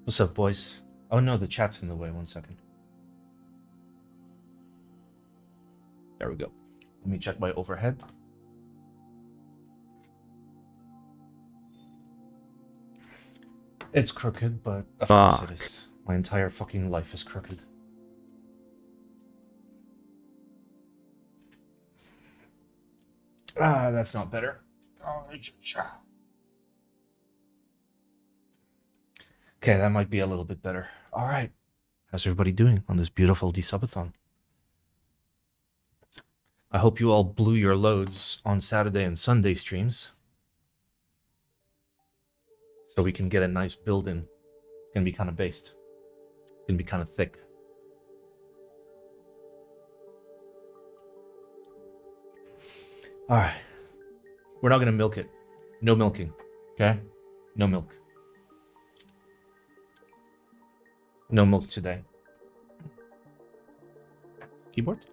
What's up, boys? Oh no, the chat's in the way. 1 second. There we go. Let me check my overhead. It's crooked, but of course it is. My entire fucking life is crooked. Ah, that's not better. Okay, that might be a little bit better. All right. How's everybody doing on this beautiful desubathon? I hope you all blew your loads on Saturday and Sunday streams, so we can get a nice build in. It's gonna be kind of based. It's gonna be kind of thick. All right. We're not gonna milk it. No milking. Okay? No milk. No milk today. Keyboard?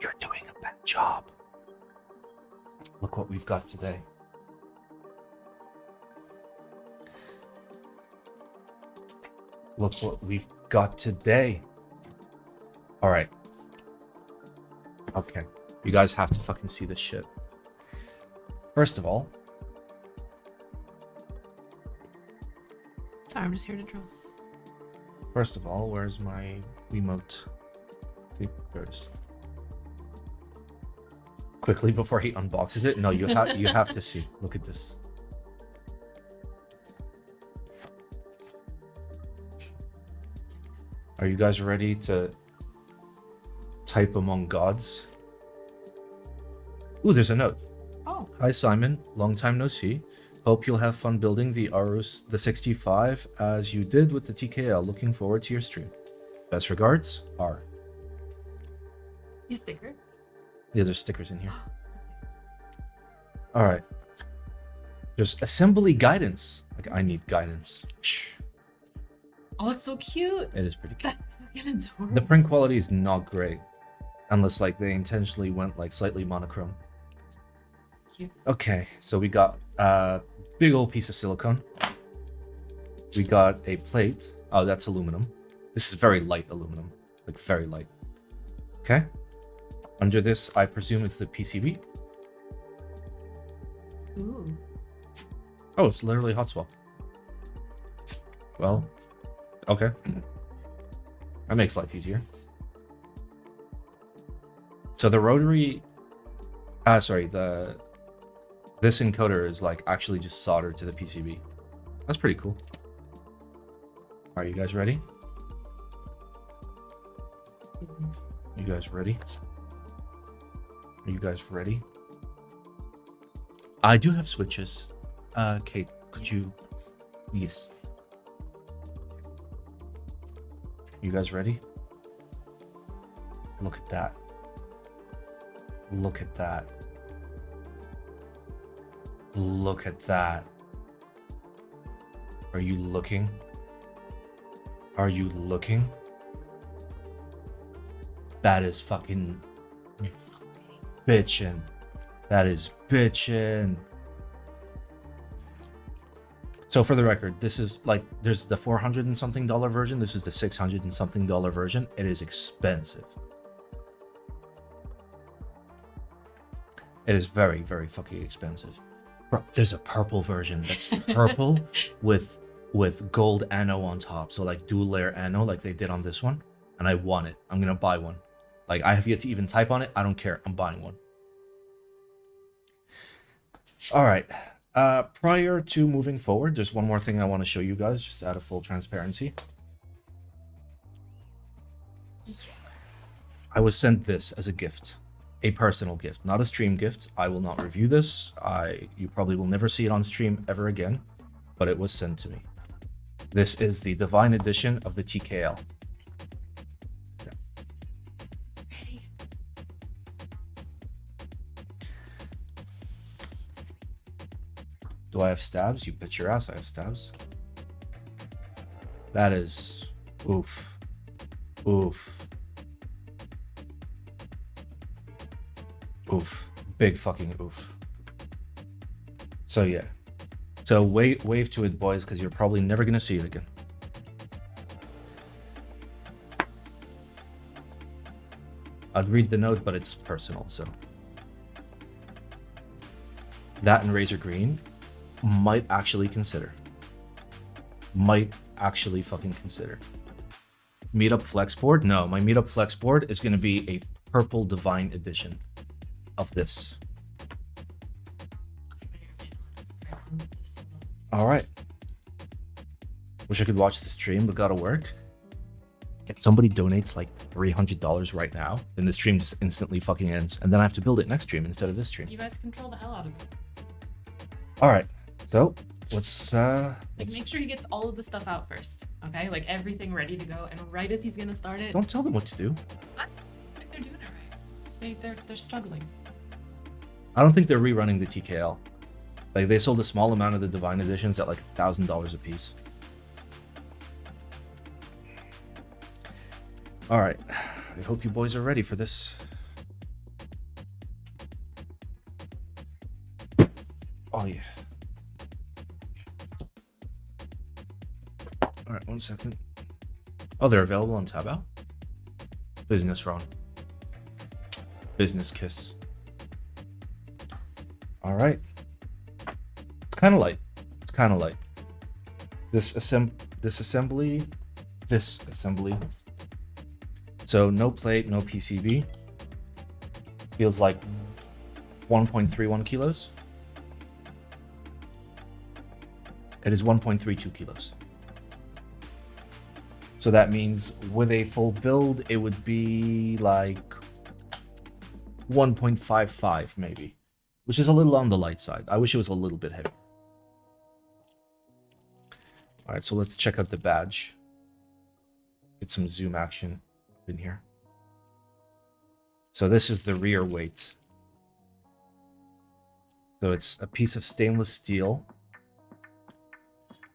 You're doing a bad job. Look what we've got today. Look what we've got today. All right. Okay. You guys have to fucking see this shit. First of all. Sorry, I'm just here to draw. First of all, where's my remote? Okay, there it is. Quickly before he unboxes it. No, you have to see. Look at this. Are you guys ready to type among gods? Ooh, there's a note. Oh. Hi Simon, long time no see. Hope you'll have fun building the AARU65 as you did with the TKL. Looking forward to your stream. Best regards, R. You sticker? Yeah, there's stickers in here. All right. There's assembly guidance. Like, I need guidance. Oh, it's so cute. It is pretty cute. That's fucking adorable. The print quality is not great, unless like they intentionally went like slightly monochrome. Cute. Okay, so we got a big old piece of silicone. We got a plate. Oh, that's aluminum. This is very light aluminum, like very light. Okay. Under this, I presume it's the PCB. Ooh. Oh, it's literally hot swap. Well, okay. That makes life easier. So the rotary, this encoder is like actually just soldered to the PCB. That's pretty cool. Are you guys ready? You guys ready? Are you guys ready? I do have switches. Kate, could you? Yes. You guys ready? Look at that. Look at that. Look at that. Are you looking? Are you looking? That is fucking It's so big. bitchin'. That is bitchin'. So for the record, this is like, there's the $400 and something version. This is the $600 and something version. It is expensive. It is very, very fucking expensive. Bro, there's a purple version that's purple with gold anno on top. So like dual layer anno like they did on this one. And I want it. I'm gonna buy one. Like I have yet to even type on it. I don't care. I'm buying one. All right. Prior to moving forward, there's one more thing I want to show you guys, just out of full transparency. I was sent this as a gift, a personal gift, not a stream gift. I will not review this. You probably will never see it on stream ever again, but it was sent to me. This is the Divine Edition of the TKL. Do I have stabs? You bet your ass I have stabs. That is... oof. Oof. Oof. Big fucking oof. So yeah. So wave to it, boys, because you're probably never gonna see it again. I'd read the note, but it's personal, so. That and Razor Green might actually consider. Might actually fucking consider. Meetup Flex board? No, my Meetup Flex board is gonna be a purple Divine edition of this. All right. Wish I could watch the stream, but gotta work. If somebody donates like $300 right now, then the stream just instantly fucking ends, and then I have to build it next stream instead of this stream. You guys control the hell out of it. All right, so let's Make sure he gets all of the stuff out first, okay? Like everything ready to go, and right as he's gonna start it, don't tell them what to do. I think they're doing it right. They're struggling. I don't think they're rerunning the TKL. Like they sold a small amount of the Divine editions at like $1,000 a piece. All right, I hope you boys are ready for this. Oh yeah. All right, 1 second. Oh, they're available on Taobao? Business Ron. Business Kiss. All right. It's kind of light. It's kind of light. This assembly. So no plate, no PCB. Feels like 1.31 kilos. It is 1.32 kilos. So that means with a full build, it would be like 1.55 maybe, which is a little on the light side. I wish it was a little bit heavy. All right, so let's check out the badge. Get some zoom action in here. So this is the rear weight. So it's a piece of stainless steel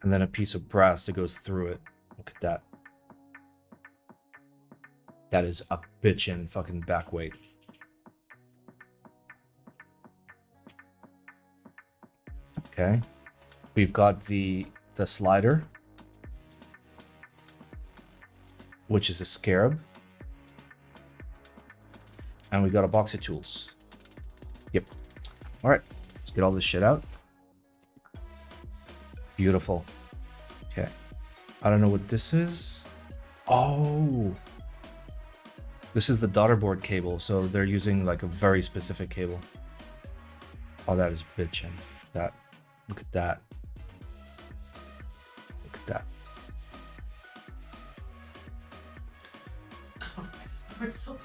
and then a piece of brass that goes through it. Look at that. That is a bitchin' fucking back weight. Okay. We've got the slider, which is a scarab. And we got a box of tools. Yep. All right. Let's get all this shit out. Beautiful. Okay. I don't know what this is. Oh. This is the daughter board cable. So they're using like a very specific cable. Oh, that is bitchin'. That. Look at that. Look at that. Oh, we're so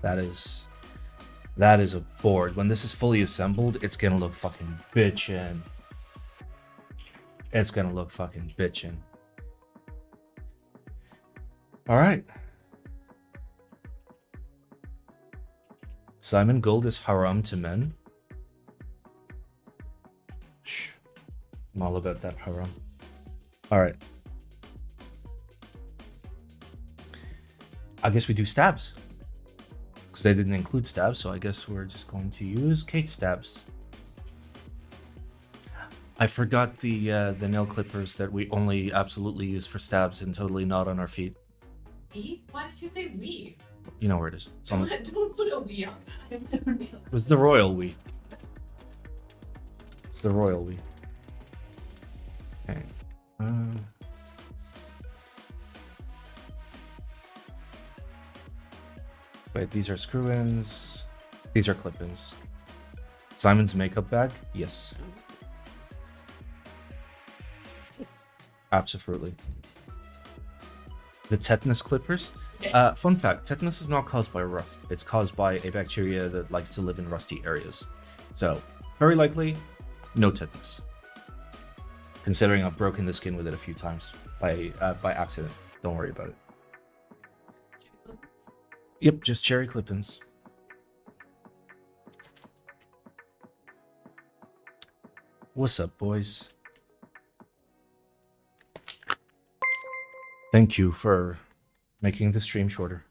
That is a board. When this is fully assembled, it's gonna look fucking bitchin'. It's gonna look fucking bitchin'. All right. Simon Gold is haram to men. I'm all about that haram. All right. I guess we do stabs. Because they didn't include stabs, so I guess we're just going to use Kate stabs. I forgot the nail clippers that we only absolutely use for stabs and totally not on our feet. we? Why did you say we? You know where it is. It's on the, Don't put a we on that. it was the royal we. It's the royal we. Okay. Wait, these are screw-ins. These are clip-ins. Simon's makeup bag? Yes. Absolutely. The tetanus clippers? Fun fact, tetanus is not caused by rust. It's caused by a bacteria that likes to live in rusty areas. So, very likely, no tetanus. Considering I've broken the skin with it a few times by accident. Don't worry about it. Yep, just cherry clip-ins. What's up, boys? Thank you for making the stream shorter.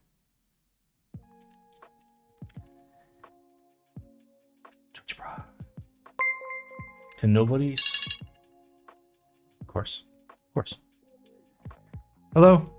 Twitch bra. Can nobody's? Of course. Of course. Hello?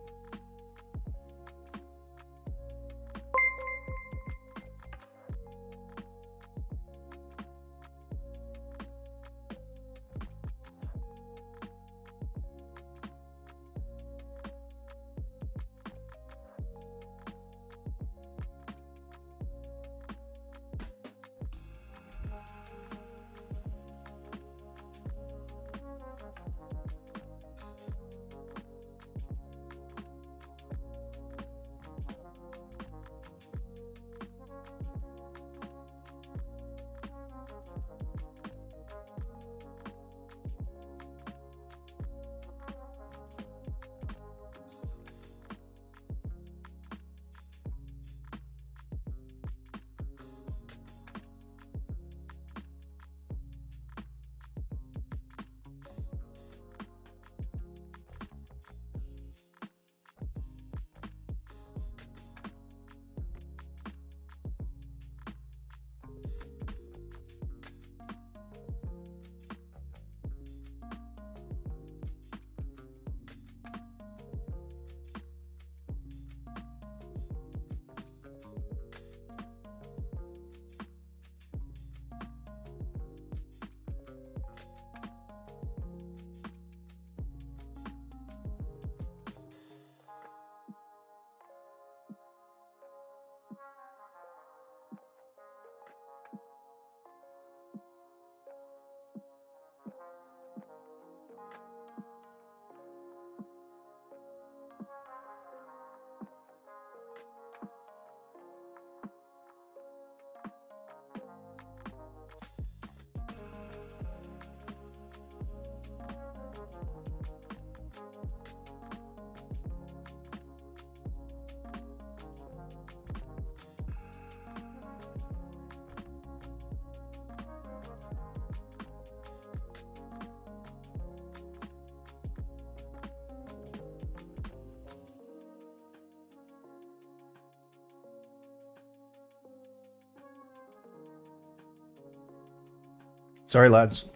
Sorry, lads.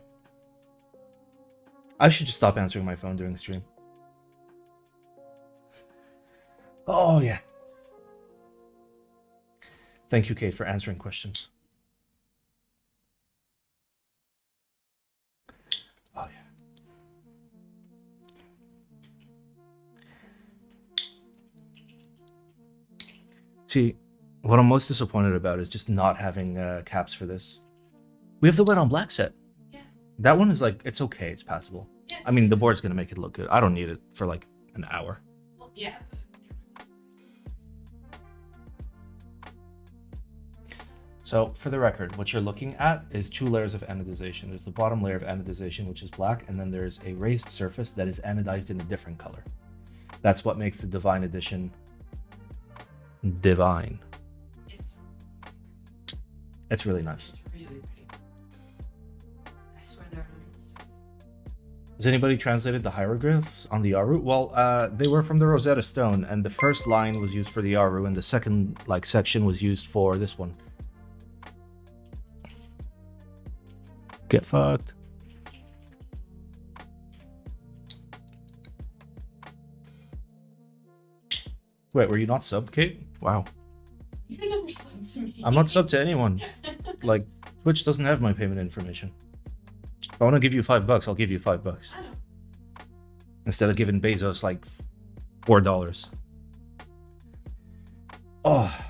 I should just stop answering my phone during stream. Oh, yeah. Thank you, Kate, for answering questions. Oh, yeah. See, what I'm most disappointed about is just not having caps for this. We have the white on black set. Yeah. That one is like, it's okay, it's passable. Yeah. I mean, the board's gonna make it look good. I don't need it for like an hour. Well, yeah. So for the record, what you're looking at is 2 layers of anodization. There's the bottom layer of anodization, which is black, and then there's a raised surface that is anodized in a different color. That's what makes the Divine Edition divine. It's really nice. It's really pretty. I swear there are no stars. Has anybody translated the hieroglyphs on the AARU? Well, they were from the Rosetta Stone, and the first line was used for the AARU, and the second section was used for this one. Get fucked. Wait, were you not subbed, Kate? Wow. You're never subbed to me. I'm not subbed to anyone. Like, Twitch doesn't have my payment information. If I want to give you $5, I'll give you $5. I know. Instead of giving Bezos like $4. Oh.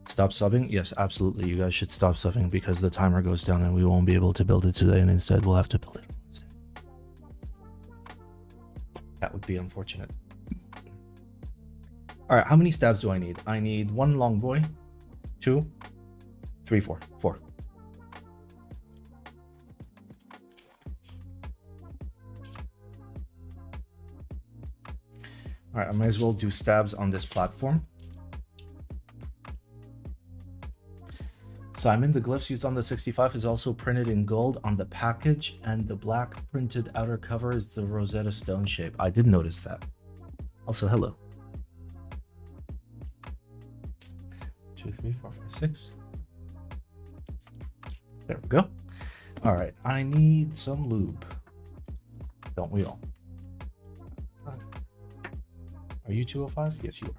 Stop subbing? Yes, absolutely. You guys should stop subbing because the timer goes down and we won't be able to build it today, and instead we'll have to build it on Wednesday. That would be unfortunate. Alright, how many stabs do I need? I need 1 long boy, 2, 3, 4. 4. Alright, I might as well do stabs on this platform. Simon, the glyphs used on the 65 is also printed in gold on the package, and the black printed outer cover is the Rosetta Stone shape. I did notice that. Also, hello. 2, 3, 4, 5, 6. There we go. All right, I need some lube. Don't we all? Are you 205? Yes, you are.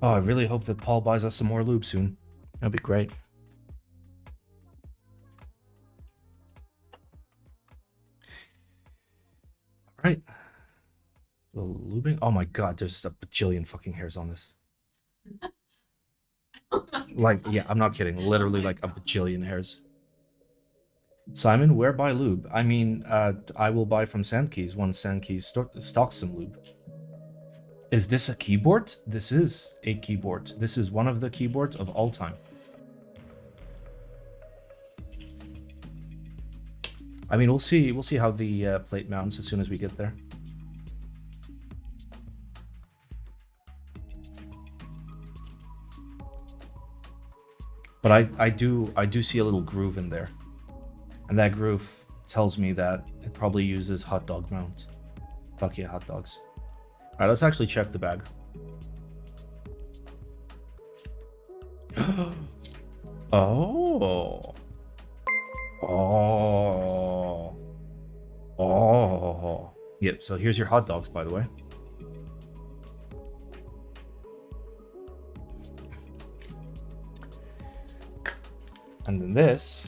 Oh, I really hope that Paul buys us some more lube soon. That'd be great. All right. A little lubing. Oh my god, there's a bajillion fucking hairs on this. Like, yeah, I'm not kidding. Literally like a bajillion hairs. Simon, where buy lube? I mean, I will buy from Sandkeys once Sandkeys stocks some lube. Is this a keyboard? This is a keyboard. This is one of the keyboards of all time. I mean, we'll see how the plate mounts as soon as we get there. But I do see a little groove in there. And that groove tells me that it probably uses hot dog mount. Fuck yeah, hot dogs. All right, let's actually check the bag. Oh. Oh. Oh. Yep, so here's your hot dogs, by the way. And then this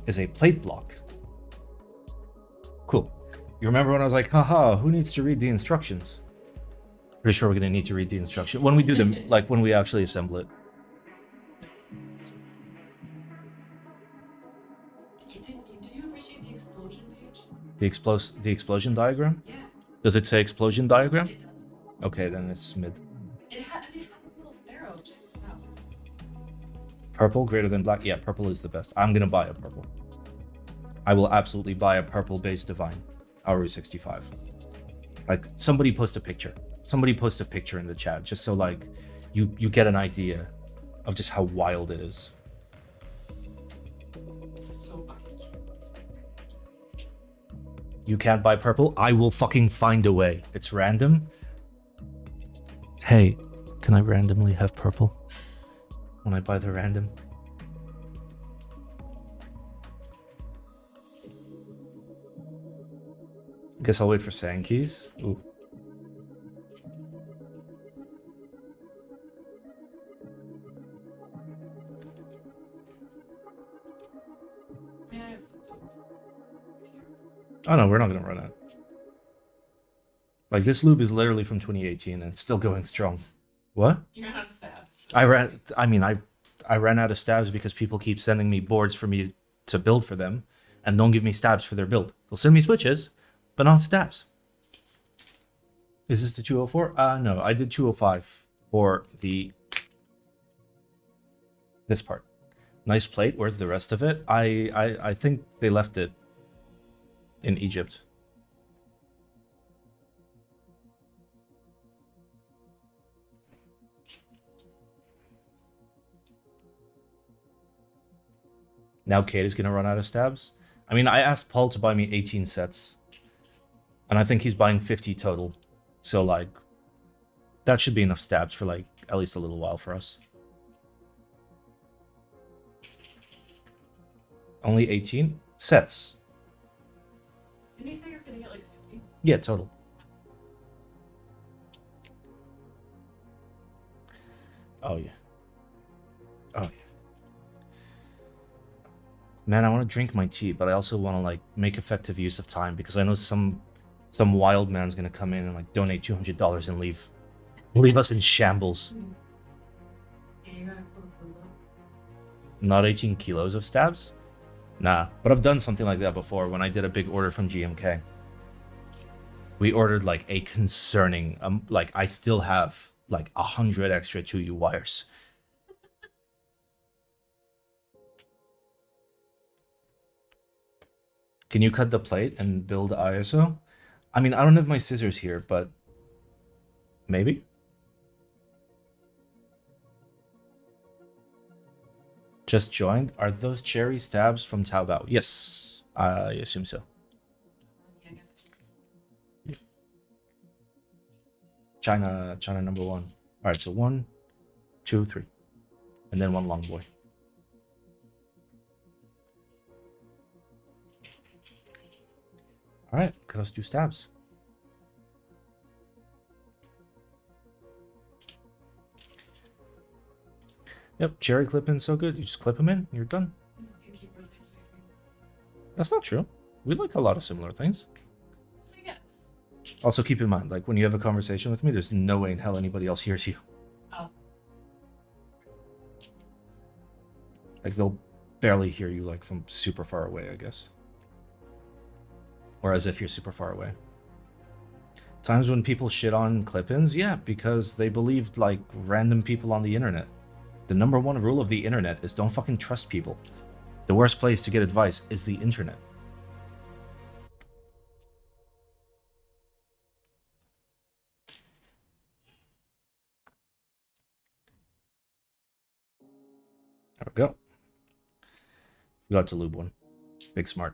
is a plate block. Cool. You remember when I was like, haha, who needs to read the instructions? Pretty sure we're gonna need to read the instructions when we do them, like when we actually assemble it. Did you appreciate the explosion page? The explosion diagram? Yeah. Does it say explosion diagram? It does. Okay, then it's mid. It had a little pharaoh. Check it out. Purple greater than black. Yeah, purple is the best. I'm gonna buy a purple. I will absolutely buy a purple base divine. AARU65. Like, somebody post a picture. Somebody post a picture in the chat, just so like you get an idea of just how wild it is. This is so fucking cute. You can't buy purple? I will fucking find a way. It's random. Hey, can I randomly have purple when I buy the random? Guess I'll wait for Sandkeys. Ooh. Oh no, we're not gonna run out. Like, this lube is literally from 2018 and it's still going strong. What? You're out of stabs. I ran out of stabs because people keep sending me boards for me to build for them and don't give me stabs for their build. They'll send me switches, but not stabs. Is this the 204? No, I did 205 for this part. Nice plate. Where's the rest of it? I think they left it in Egypt. Now Kate is gonna run out of stabs. I mean, I asked Paul to buy me 18 sets, and I think he's buying 50 total. So like, that should be enough stabs for like at least a little while for us. Only 18 sets. Didn't he say he was gonna get like 50? Yeah, total. Oh yeah. Oh yeah. Man, I want to drink my tea, but I also want to like make effective use of time because I know some wild man's gonna come in and like donate $200 and leave us in shambles. Yeah, you gotta close the loop. Not 18 kilos of stabs? Nah, but I've done something like that before when I did a big order from GMK. We ordered like a concerning, like I still have like 100 extra 2U wires. Can you cut the plate and build ISO? I mean, I don't have my scissors here, but maybe? Just joined. Are those cherry stabs from Taobao? Yes, I assume so. Yeah, I guess it's China number one. All right, so 1, 2, 3, and then one long boy. All right, let us do stabs. Yep, cherry clip-in's so good. You just clip them in, you're done. You keep rotating. That's not true. We like a lot of similar things. I guess. Also, keep in mind, like, when you have a conversation with me, there's no way in hell anybody else hears you. Oh. Like, they'll barely hear you, like, from super far away, I guess. Or as if you're super far away. Times when people shit on clip-ins? Yeah, because they believed, like, random people on the internet. The number one rule of the internet is don't fucking trust people. The worst place to get advice is the internet. There we go. Forgot to lube one. Big smart.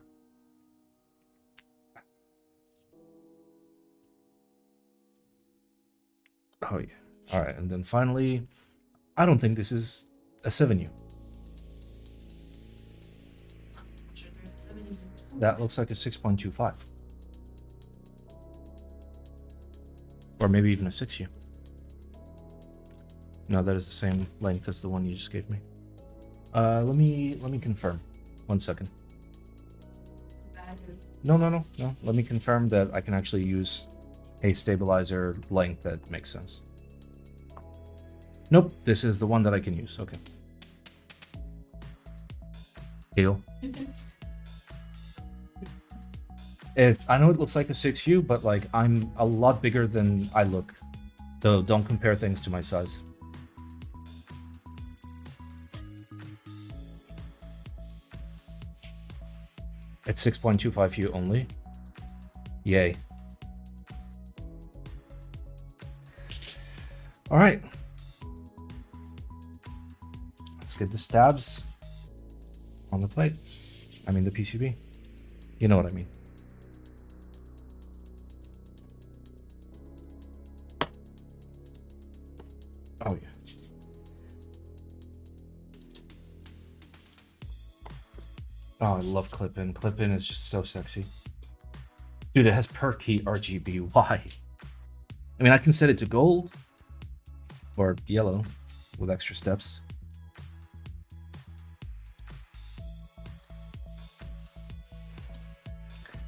Oh yeah. Alright, and then finally, I don't think this is a 7U. I'm sure there's a 7 in here somewhere. That looks like a 6.25. Or maybe even a 6U. No, that is the same length as the one you just gave me. Let me confirm. 1 second. No. Let me confirm that I can actually use a stabilizer length that makes sense. Nope, this is the one that I can use. Okay. Deal. I know it looks like a 6U, but like I'm a lot bigger than I look. So don't compare things to my size. It's 6.25U only. Yay. All right. Let's get the stabs on the plate. I mean the PCB. You know what I mean. Oh yeah. Oh, I love clip-in. Clip-in is just so sexy. Dude, it has per key RGB. Why? I mean, I can set it to gold or yellow with extra steps.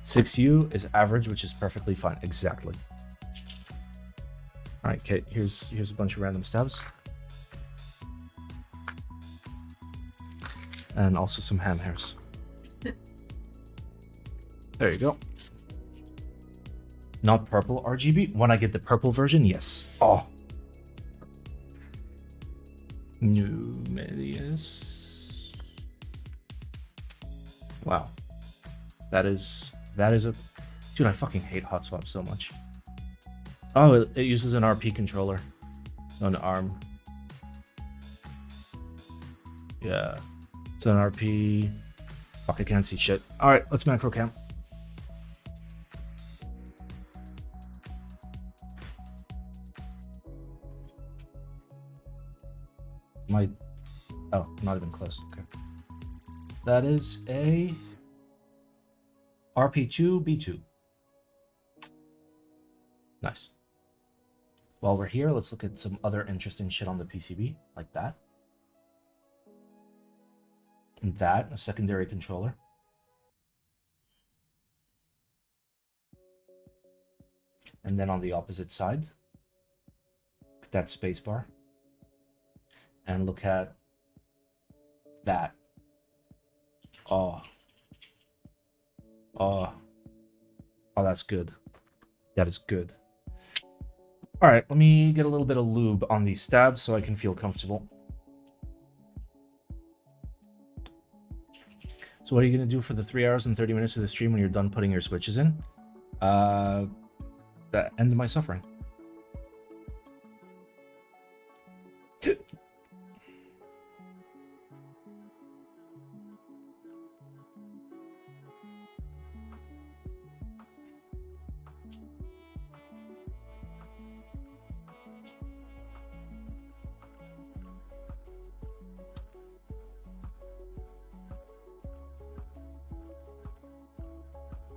.6U is average, which is perfectly fine. Exactly. All right, Kate. Here's a bunch of random stabs, and also some ham hairs. There you go. Not purple RGB. When I get the purple version, yes. Oh. Numerius. Wow. That is a... Dude, I fucking hate hot swap so much. Oh, it uses an RP controller. An ARM. Yeah. It's an RP. Fuck, I can't see shit. Alright, let's macro cam. Oh, not even close. Okay. That is a RP2B2. Nice. While we're here, let's look at some other interesting shit on the PCB, like that. And that, a secondary controller. And then on the opposite side, that spacebar. And look at that. Oh, that's good. That is good. All right, let me get a little bit of lube on these stabs so I can feel comfortable. So what are you going to do for the 3 hours and 30 minutes of the stream when you're done putting your switches in? That end my suffering.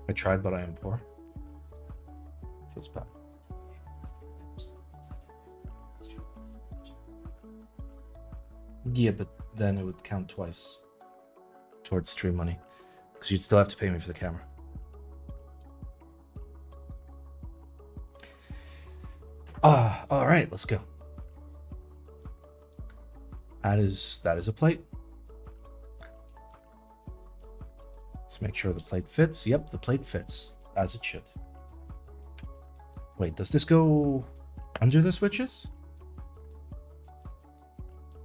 I tried, but I am poor. Feels bad. Yeah, but then it would count twice towards stream money, because you'd still have to pay me for the camera. All right, let's go. That is a plate. Let's make sure the plate fits. Yep, the plate fits as it should. Wait, does this go under the switches?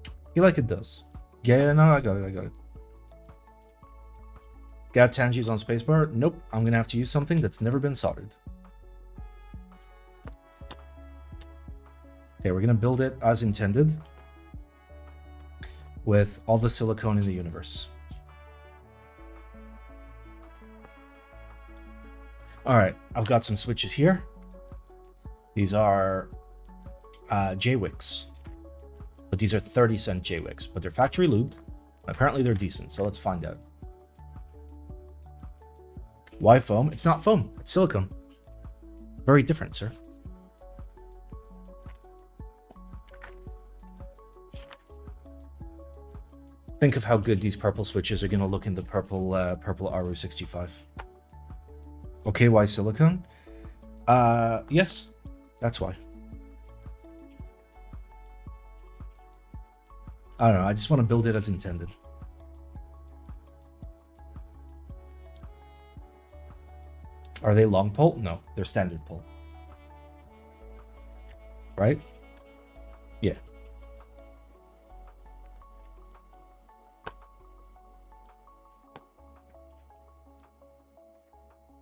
I feel like it does. Yeah, no, I got it. Got Tangi's on spacebar? Nope, I'm gonna have to use something that's never been soldered. Okay, we're gonna build it as intended with all the silicone in the universe. All right, I've got some switches here. These are J-Wicks, but these are 30-cent J-Wicks, but they're factory lubed. Apparently they're decent, so let's find out. Why foam? It's not foam, it's silicone. Very different, sir. Think of how good these purple switches are going to look in the purple AARU65. Okay, why silicone? Yes, that's why. I don't know, I just want to build it as intended. Are they long pole? No, they're standard pole. Right? Yeah.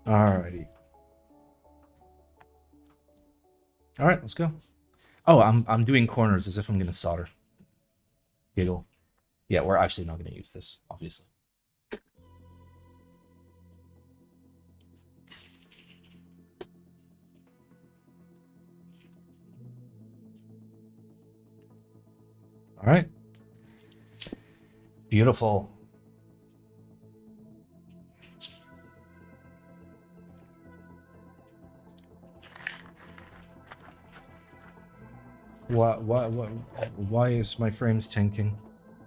Alrighty. All right, let's go. Oh, I'm doing corners as if I'm gonna solder. Giggle. Yeah, we're actually not gonna use this, obviously. All right. Beautiful. Why is my frames tanking?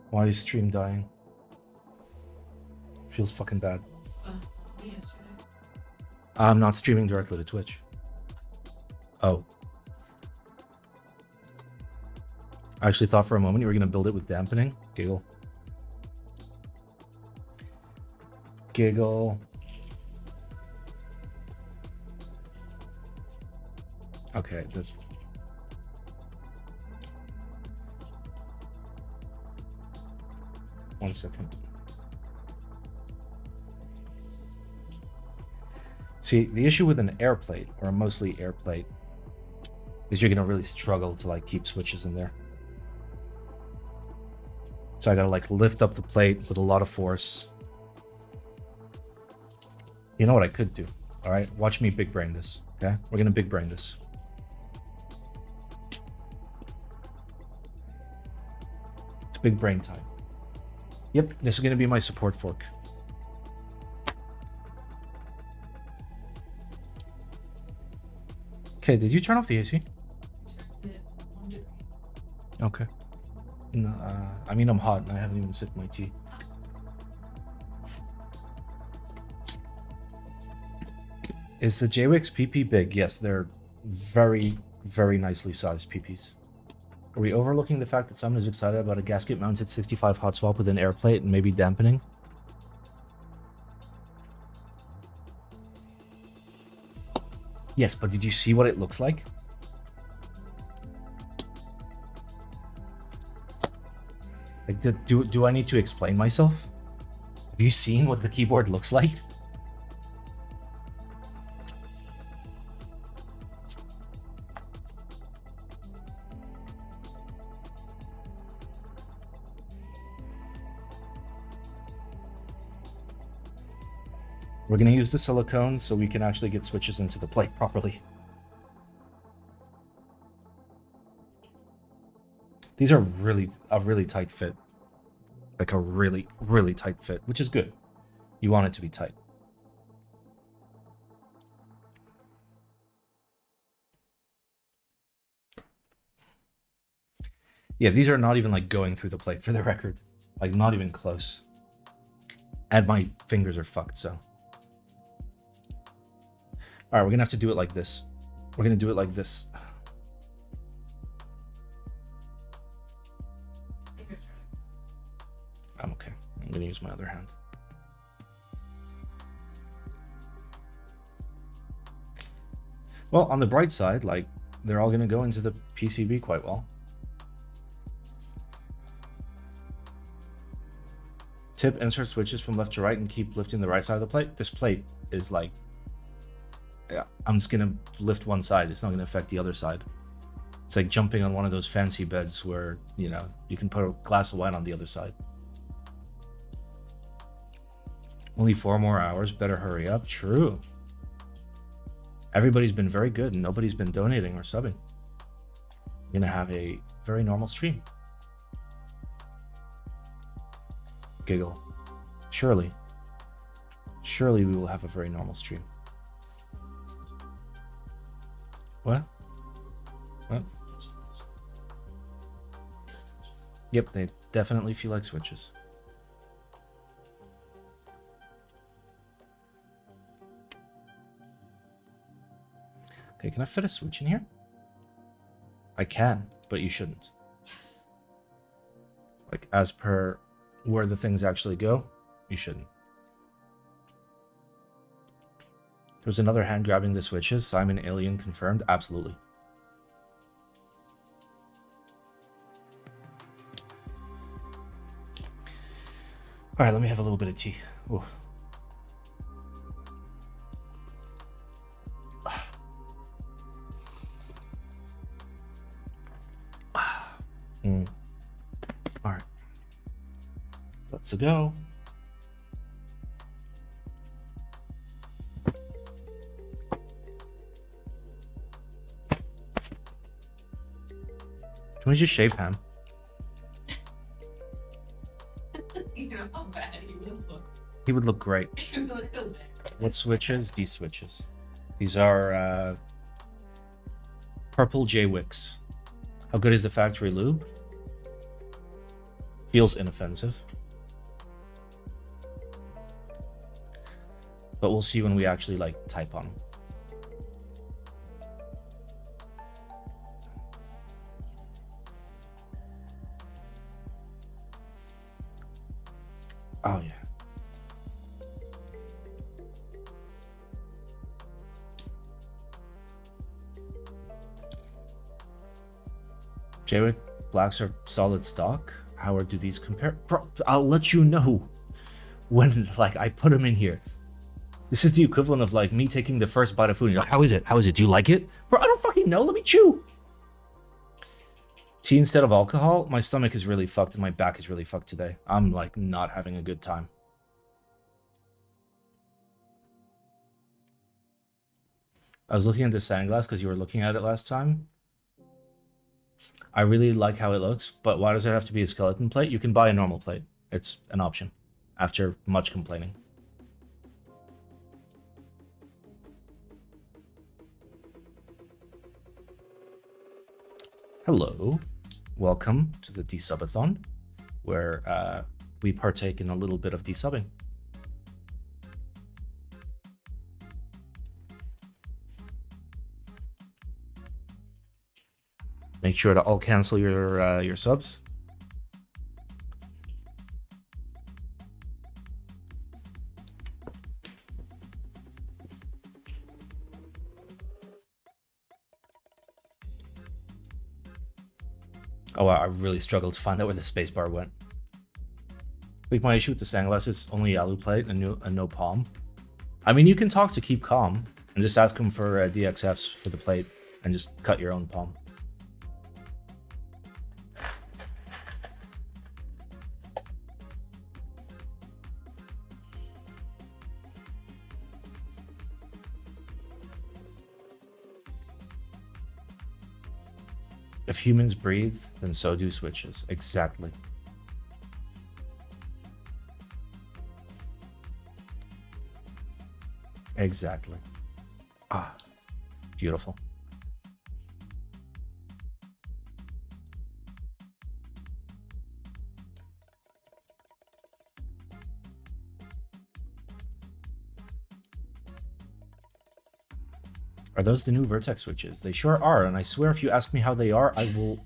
Why is stream dying? Feels fucking bad. I'm not streaming directly to Twitch. Oh. I actually thought for a moment you were going to build it with dampening. Giggle. Giggle. Okay. One second. See, the issue with an air plate, or a mostly air plate, is you're going to really struggle to like keep switches in there. So I gotta like lift up the plate with a lot of force. You know what I could do? All right, watch me big brain this. Okay, we're gonna big brain this. It's big brain time. Yep, this is gonna be my support fork. Okay, did you turn off the AC? Okay. No, I mean, I'm hot and I haven't even sipped my tea. Is the J-Wix PP big? Yes, they're very, very nicely sized PPs. Are we overlooking the fact that someone is excited about a gasket-mounted 65 hot swap with an air plate and maybe dampening? Yes, but did you see what it looks like? Like, do I need to explain myself? Have you seen what the keyboard looks like? We're going to use the silicone so we can actually get switches into the plate properly. These are a really tight fit. Like a really, really tight fit, which is good. You want it to be tight. Yeah, these are not even like going through the plate for the record. Like not even close. And my fingers are fucked, so. All right, we're gonna have to do it like this. We're gonna do it like this. I'm okay. I'm gonna use my other hand. Well, on the bright side, like, they're all gonna go into the PCB quite well. Tip, insert switches from left to right and keep lifting the right side of the plate. This plate is like, yeah, I'm just gonna lift one side. It's not gonna affect the other side. It's like jumping on one of those fancy beds where, you know, you can put a glass of wine on the other side. Only 4 more hours, better hurry up. True. Everybody's been very good and nobody's been donating or subbing. I'm gonna have a very normal stream. Giggle. Surely. Surely we will have a very normal stream. What? What? Yep, they definitely feel like switches. Okay, can I fit a switch in here? I can, but you shouldn't. Like, as per where the things actually go, you shouldn't. There's another hand grabbing the switches. Simon Alien confirmed. Absolutely. All right, let me have a little bit of tea. Ooh. All right. Let's go. Can we just shave Ham? You know how bad he would look. He would look great. He would look hilarious. What switches? These switches. These are purple J-Wicks. How good is the factory lube? Feels inoffensive. But we'll see when we actually like type on them. Oh yeah. J-Wick blacks are solid stock. How do these compare? Bro, I'll let you know when like I put them in here. This is the equivalent of like me taking the first bite of food and you're like, how is it? How is it? Do you like it? Bro, I don't fucking know. Let me chew. Tea instead of alcohol? My stomach is really fucked and my back is really fucked today. I'm like not having a good time. I was looking at this sandglass because you were looking at it last time. I really like how it looks, but why does it have to be a skeleton plate? You can buy a normal plate. It's an option after much complaining. Hello, welcome to the desubathon, where we partake in a little bit of desubbing. Make sure to all cancel your subs. Oh, wow, I really struggled to find out where the spacebar went. I think my issue with the sandglass is only Yalu plate and no palm. I mean, you can talk to keep calm and just ask him for DXFs for the plate and just cut your own palm. If humans breathe, then so do switches. Exactly. Exactly. Ah, beautiful. Are those the new vertex switches? They sure are, and I swear if you ask me how they are, I will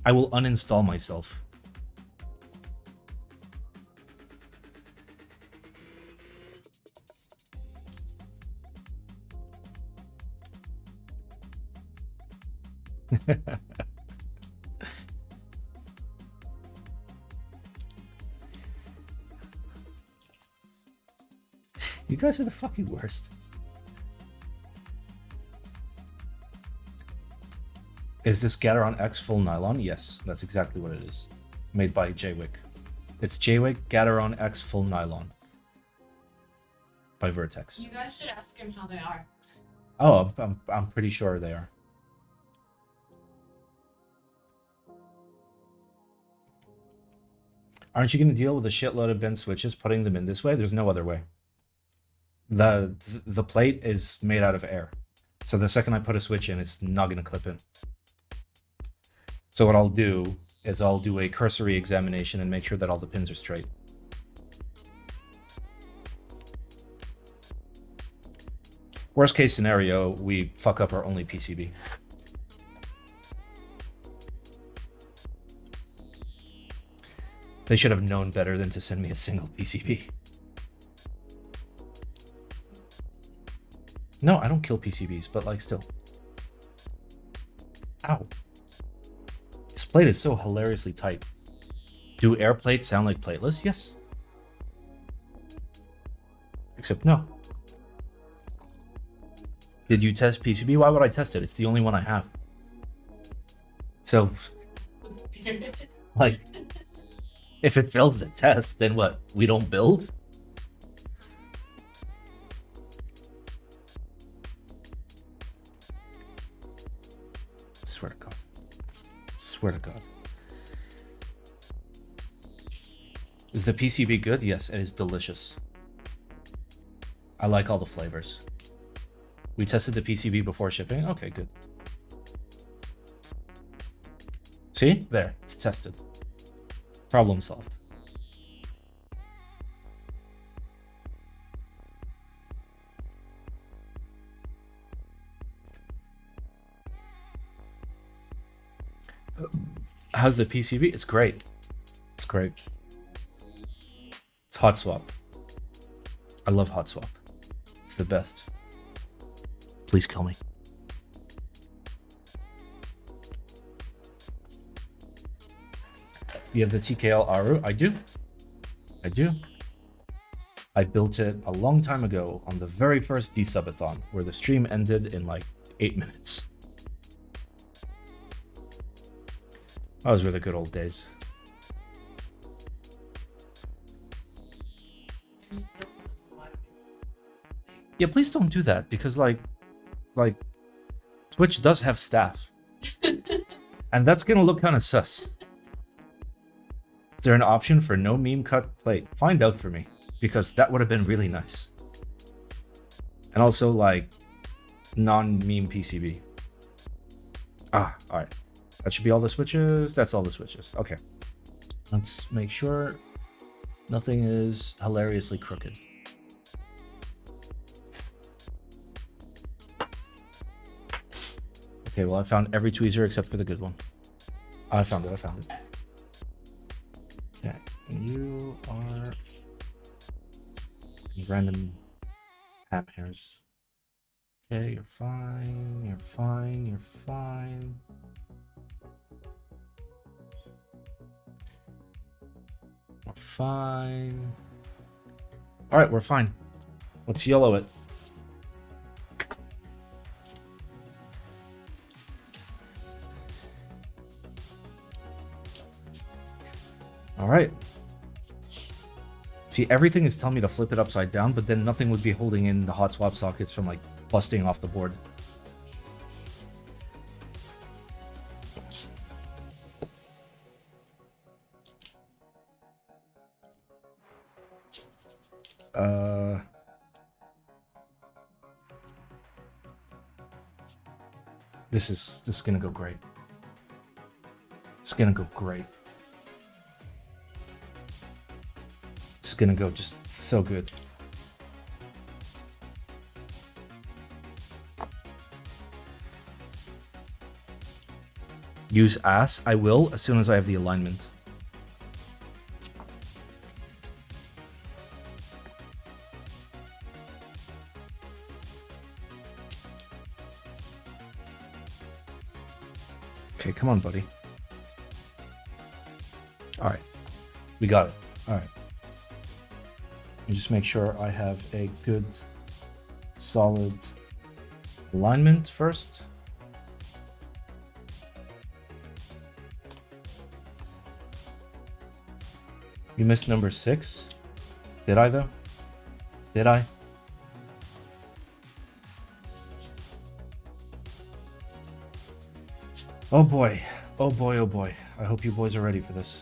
uninstall myself. You guys are the fucking worst. Is this Gateron X full nylon? Yes, that's exactly what it is. Made by Jwick. It's Jwick Gateron X full nylon. By Vertex. You guys should ask him how they are. Oh, I'm pretty sure they are. Aren't you going to deal with a shitload of bin switches putting them in this way? There's no other way. The plate is made out of air. So the second I put a switch in, it's not going to clip in. So what I'll do is I'll do a cursory examination and make sure that all the pins are straight. Worst case scenario, we fuck up our only PCB. They should have known better than to send me a single PCB. No, I don't kill PCBs, but like still. Ow. This plate is so hilariously tight. Do air plates sound like plateless? Yes. Except no. Did you test PCB? Why would I test it? It's the only one I have. So, like, if it fails the test, then what? We don't build? Swear to God. Swear to God. Is the PCB good? Yes, it is delicious. I like all the flavors. We tested the PCB before shipping? Okay, good. See? There. It's tested. Problem solved. How's the PCB? It's great. It's great. It's hot swap. I love hot swap. It's the best. Please kill me. You have the TKL AARU? I do. I do. I built it a long time ago on the very first desubathon, where the stream ended in like 8 minutes. Those were the good old days. Yeah, please don't do that, because like Twitch does have staff. And that's gonna look kind of sus. Is there an option for no meme cut plate? Find out for me, because that would have been really nice. And also like non-meme PCB. Ah, alright. That should be all the switches. That's all the switches. Okay. Let's make sure nothing is hilariously crooked. Okay, well, I found every tweezer except for the good one. I found it. Okay, you are random ham hairs. Okay, you're fine. You're fine. You're fine. We're fine. All right, we're fine. Let's yellow it. All right. See, everything is telling me to flip it upside down, but then nothing would be holding in the hot swap sockets from like busting off the board. This is gonna go great. It's gonna go great. It's gonna go just so good. Use ass. I will as soon as I have the alignment. Okay, come on, buddy. All right, we got it. All right. Let me just make sure I have a good, solid alignment first. You missed number 6. Did I, though? Did I? Oh boy. Oh boy, oh boy. I hope you boys are ready for this.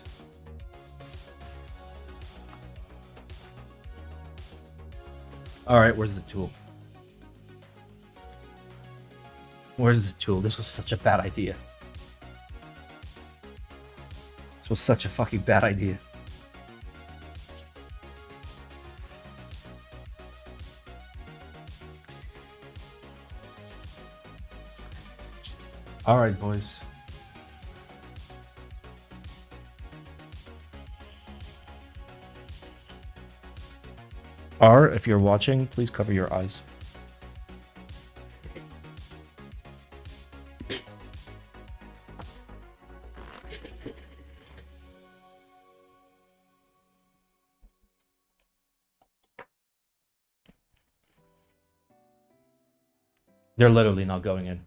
Alright, where's the tool? Where's the tool? This was such a bad idea. This was such a fucking bad idea. Alright, boys. R, if you're watching, please cover your eyes. They're literally not going in.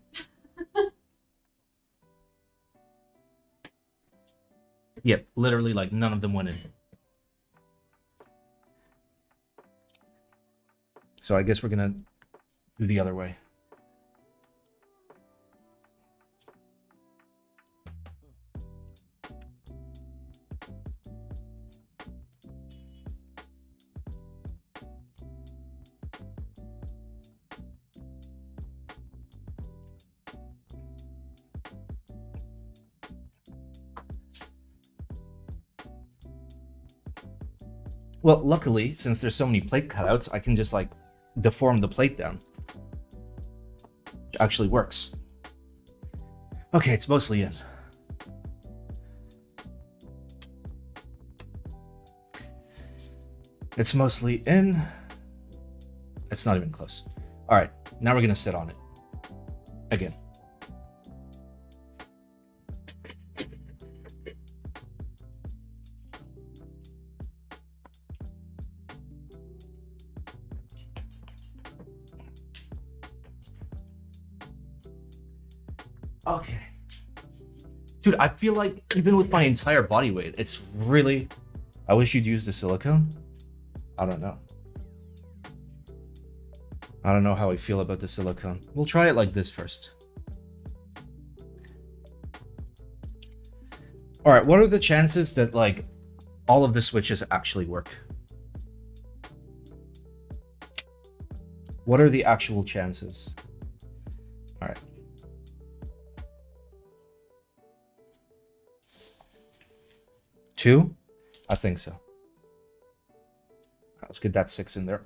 Yep, literally, like, none of them went in. So I guess we're gonna do the other way. Well, luckily, since there's so many plate cutouts, I can just, like, deform the plate down. Which actually works. Okay, it's mostly in. It's mostly in. It's not even close. All right, now we're gonna sit on it. Again. Okay. Dude, I feel like even with my entire body weight, it's really... I wish you'd use the silicone. I don't know. I don't know how I feel about the silicone. We'll try it like this first. All right, what are the chances that, like, all of the switches actually work? What are the actual chances? All right. Two? I think so. Let's get that 6 in there.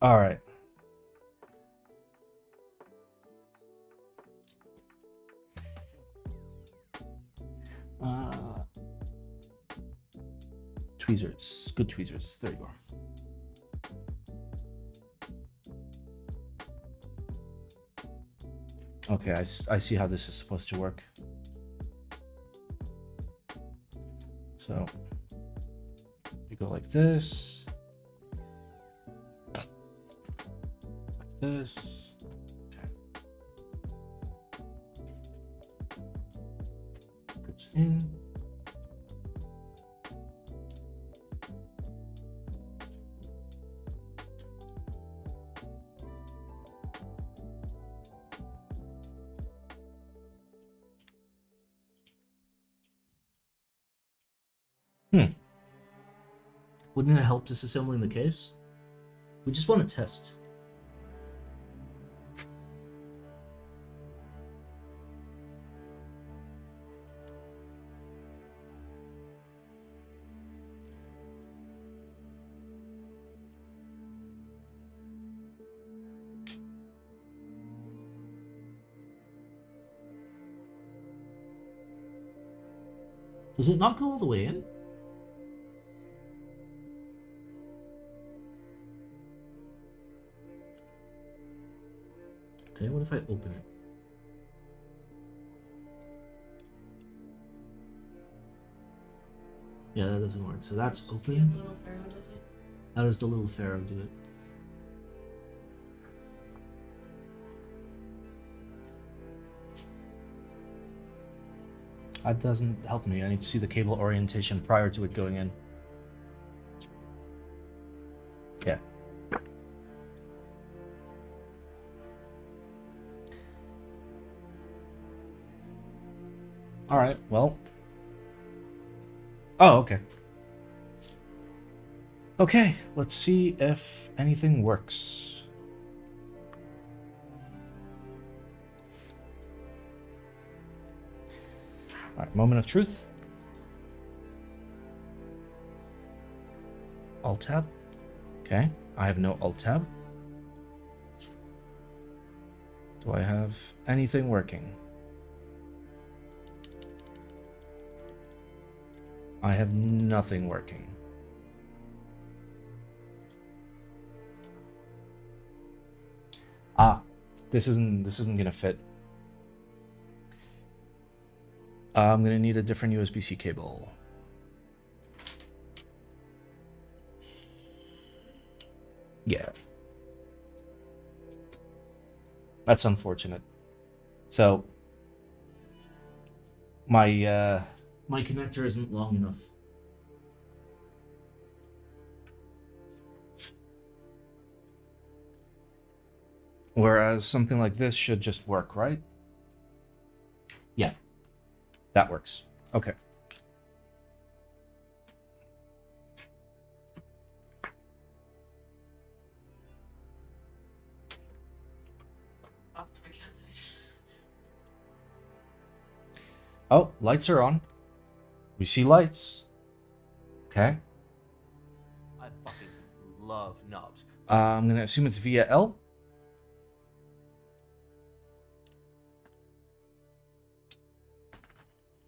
All right. Tweezers. Good tweezers. There you go. Okay, I see how this is supposed to work. So you go like this. Like this. Okay. Goes in. Wouldn't it help disassembling the case? We just want to test. Does it not go all the way in? Okay, what if I open it? Yeah, that doesn't work. So that's See open. if little Pharaoh does it. How does the little Pharaoh do it? That doesn't help me. I need to see the cable orientation prior to it going in. Yeah. All right, well. Oh, okay. Okay, let's see if anything works. All right, moment of truth. Alt tab. Okay, I have no alt tab. Do I have anything working? I have nothing working. Ah, this isn't gonna fit. I'm gonna need a different USB-C cable. Yeah. That's unfortunate. So my my connector isn't long enough. Whereas something like this should just work, right? Yeah. That works. Okay. Oh, I can't. Oh, lights are on. We see lights. Okay. I fucking love knobs. I'm gonna assume it's via L.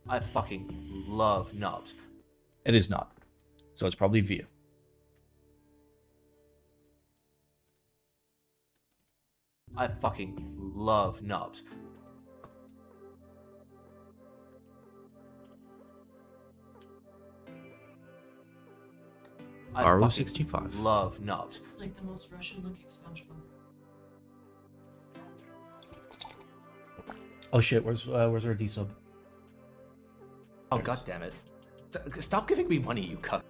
I fucking love knobs. It is not. So it's probably via. I fucking love knobs. I AARU65. fucking love knobs. It's like the most Russian looking SpongeBob. Oh shit, where's our desub? Oh, god damn it. Stop giving me money, you cuck.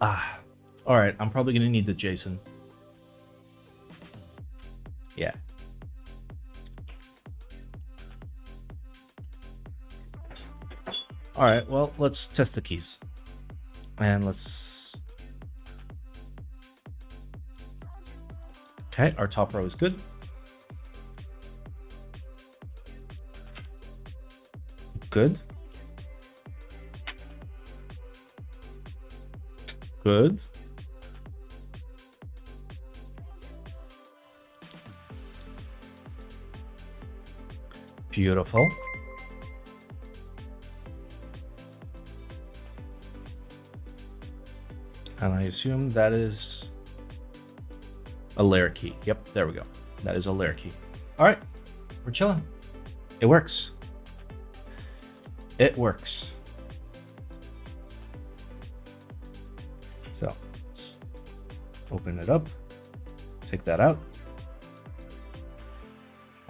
Ah. Alright, I'm probably gonna need the Jason. Yeah. Alright, well, let's test the keys. And let's... Okay, our top row is good. Good. Good. Beautiful. And I assume that is a layer key. Yep, there we go. That is a layer key. All right, we're chilling. It works. It works. So let's open it up, take that out,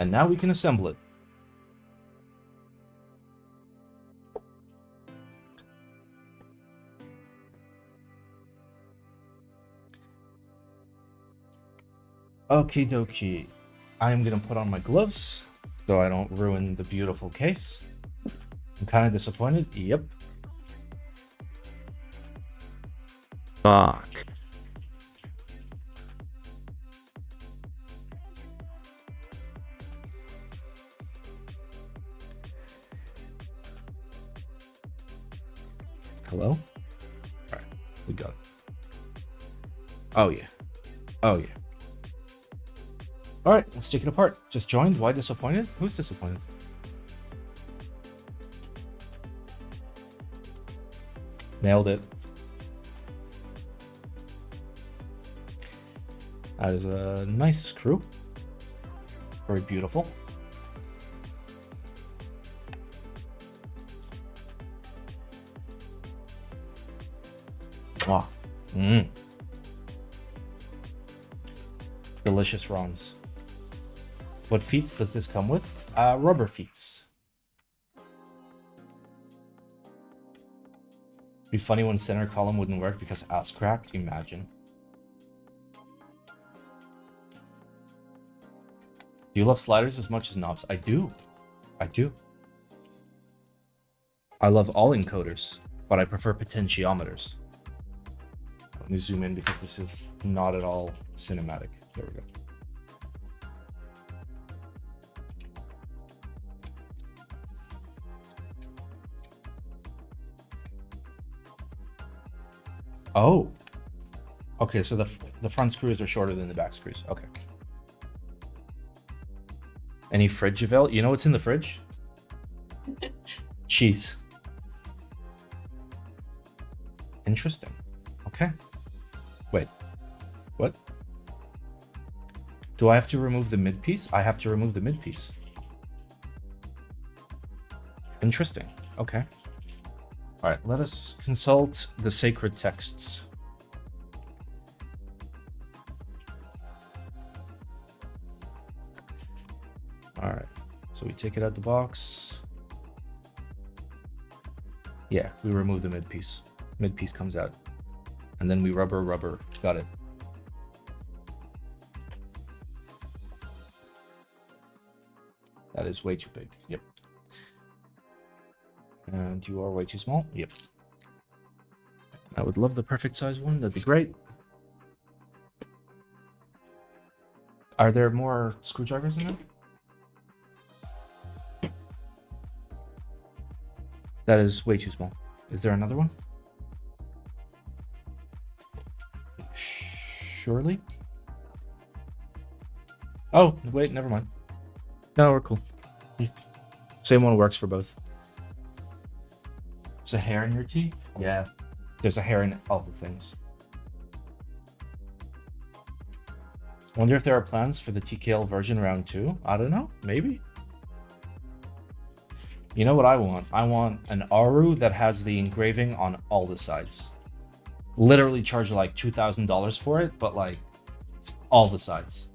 and now we can assemble it. Okie dokie. I'm gonna put on my gloves so I don't ruin the beautiful case. I'm kind of disappointed. Yep. Fuck. Hello? All right, we got it. Oh yeah. Oh yeah. All right, let's take it apart. Just joined. Why disappointed? Who's disappointed? Nailed it. That is a nice screw. Very beautiful. Ah, delicious Rons. What feats does this come with? Rubber feats. Be funny when center column wouldn't work because ass crack. Imagine. Do you love sliders as much as knobs? I do. I do. I love all encoders, but I prefer potentiometers. Let me zoom in because this is not at all cinematic. There we go. Oh. Okay, so the front screws are shorter than the back screws. Okay. Any fridge available? You know what's in the fridge? Cheese. Interesting. Okay. Wait. What? Do I have to remove the mid piece? I have to remove the mid piece. Interesting. Okay. All right, let us consult the sacred texts. All right, so we take it out the box. Yeah, we remove the mid piece. Mid piece comes out. And then we rubber. Got it. That is way too big. Yep. And you are way too small. Yep. I would love the perfect size one. That'd be great. Are there more screwdrivers in there? That is way too small. Is there another one? Surely? Oh, wait, never mind. No, we're cool. Same one works for both. There's a hair in your tea? Yeah. There's a hair in all the things. Wonder if there are plans for the TKL version round 2? I don't know. Maybe. You know what I want? I want an AARU that has the engraving on all the sides. Literally charge like $2,000 for it, but like all the sides.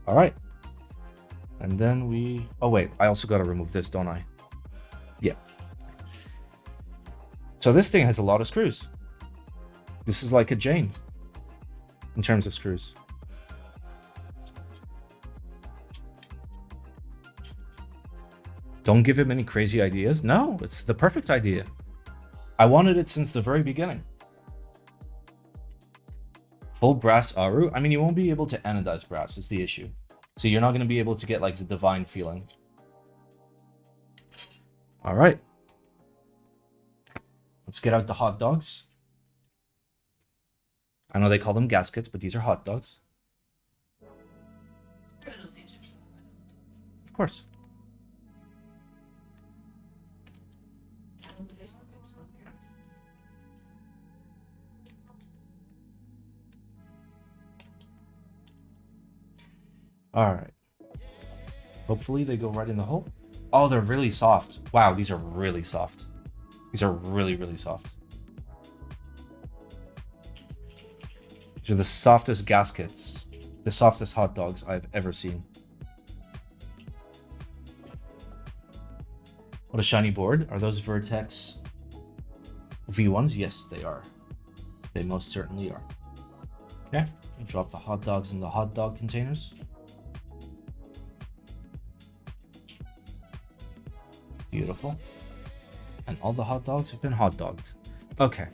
All right. And then we... Oh, wait. I also got to remove this, don't I? Yeah. So this thing has a lot of screws. This is like a Jane in terms of screws. Don't give him any crazy ideas. No, it's the perfect idea. I wanted it since the very beginning. Full brass AARU. I mean, you won't be able to anodize brass is the issue. So you're not going to be able to get like the divine feeling. All right. Let's get out the hot dogs. I know they call them gaskets, but these are hot dogs. Of course. All right. Hopefully they go right in the hole. Oh, they're really soft. Wow, these are really soft. These are really, really soft. These are the softest gaskets, the softest hot dogs I've ever seen. What a shiny board. Are those Vertex V1s? Yes, they are. They most certainly are. Okay, drop the hot dogs in the hot dog containers. Beautiful. And all the hot dogs have been hot dogged. Okay.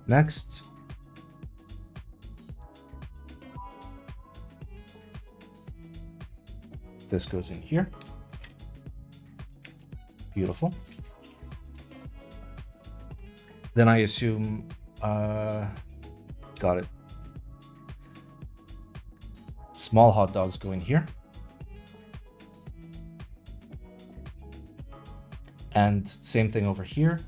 Next. This goes in here. Beautiful. Then I assume, got it. Small hot dogs go in here. And same thing over here,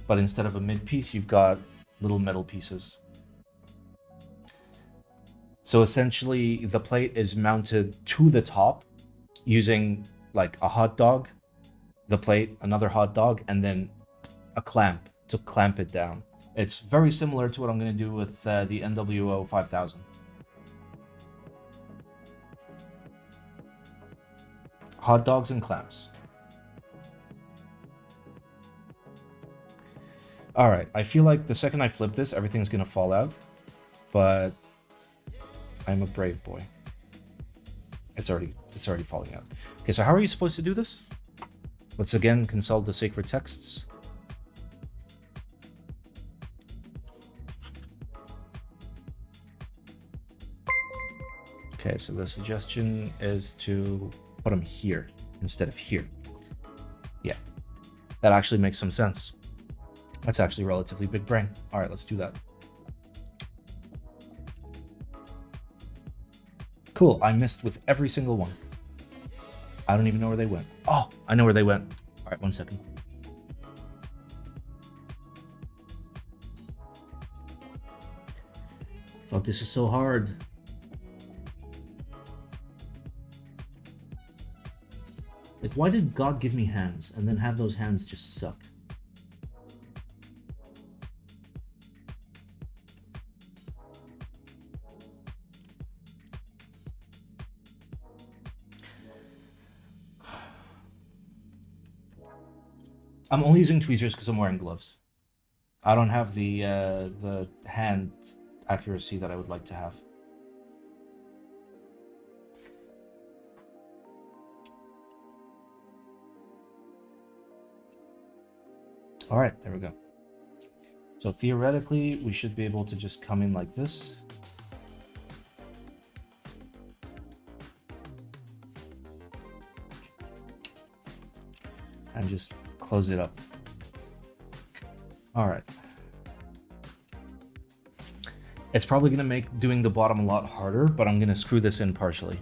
but instead of a mid piece, you've got little metal pieces. So essentially, the plate is mounted to the top using like a hot dog, the plate, another hot dog, and then a clamp to clamp it down. It's very similar to what I'm going to do with the NWO 5000. Hot dogs and clamps. All right, I feel like the second I flip this, everything's going to fall out, but I'm a brave boy. It's already falling out. Okay, so how are you supposed to do this? Let's again consult the sacred texts. Okay, so the suggestion is to put them here instead of here. Yeah, that actually makes some sense. That's actually relatively big brain. All right, let's do that. Cool, I missed with every single one. I don't even know where they went. Oh, I know where they went. All right, 1 second. Fuck, this is so hard. Like, why did God give me hands and then have those hands just suck? I'm only using tweezers because I'm wearing gloves. I don't have the hand accuracy that I would like to have. All right, there we go. So theoretically, we should be able to just come in like this. And just close it up. All right. It's probably going to make doing the bottom a lot harder, but I'm going to screw this in partially.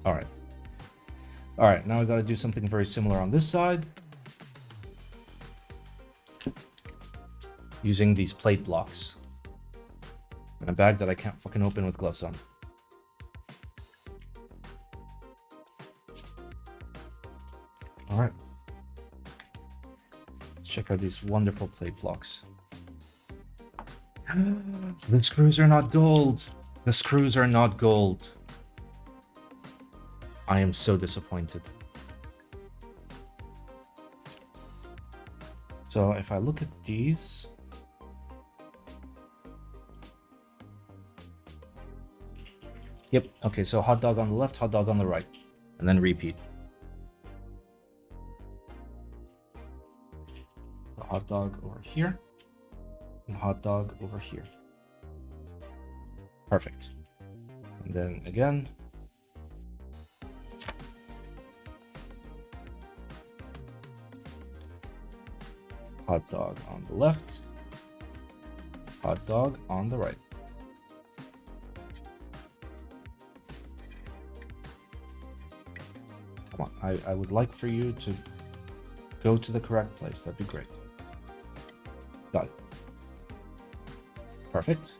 All right. All right, now I got to do something very similar on this side. Using these plate blocks in a bag that I can't fucking open with gloves on. All right. Let's check out these wonderful plate blocks. The screws are not gold. The screws are not gold. I am so disappointed. So if I look at these, yep, okay, so hot dog on the left, hot dog on the right, and then repeat. So hot dog over here, and hot dog over here. Perfect. And then again. Hot dog on the left, hot dog on the right. Come on, I would like for you to go to the correct place. That'd be great. Got it. Perfect.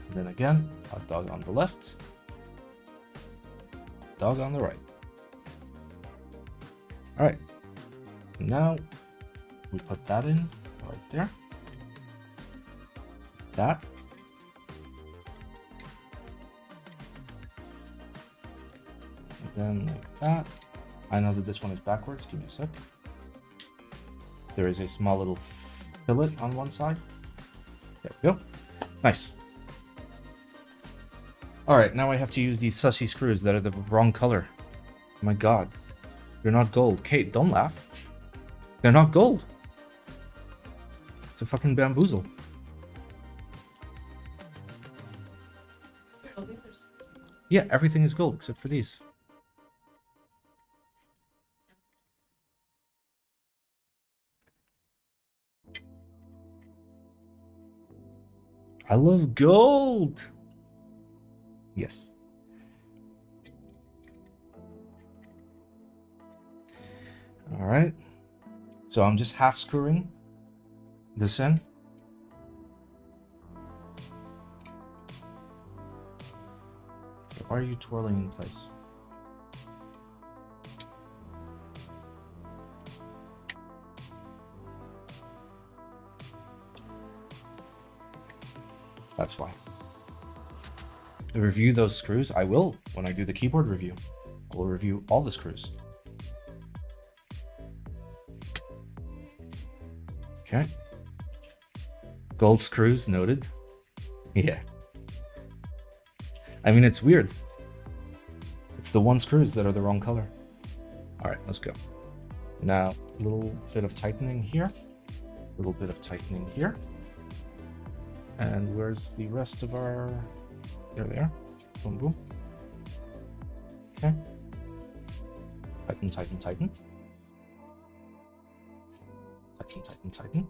And then again, hot dog on the left, dog on the right. All right. Now we put that in right there. That. And then like that. I know that this one is backwards. Give me a sec. There is a small little fillet on one side. There we go. Nice. All right, now I have to use these sussy screws that are the wrong color. Oh my God. You're not gold. Kate, don't laugh. They're not gold. It's a fucking bamboozle. Yeah, everything is gold except for these. I love gold. Yes. All right. So I'm just half screwing this in. Why are you twirling in place? That's why. Review those screws. I will when I do the keyboard review. We'll review all the screws. Okay. Gold screws noted. Yeah. I mean, it's weird. It's the one screws that are the wrong color. All right, let's go. Now, a little bit of tightening here. A little bit of tightening here. And where's the rest of our... There they are. Boom, boom. Okay. Tighten, tighten, tighten. Tighten, tighten, tighten.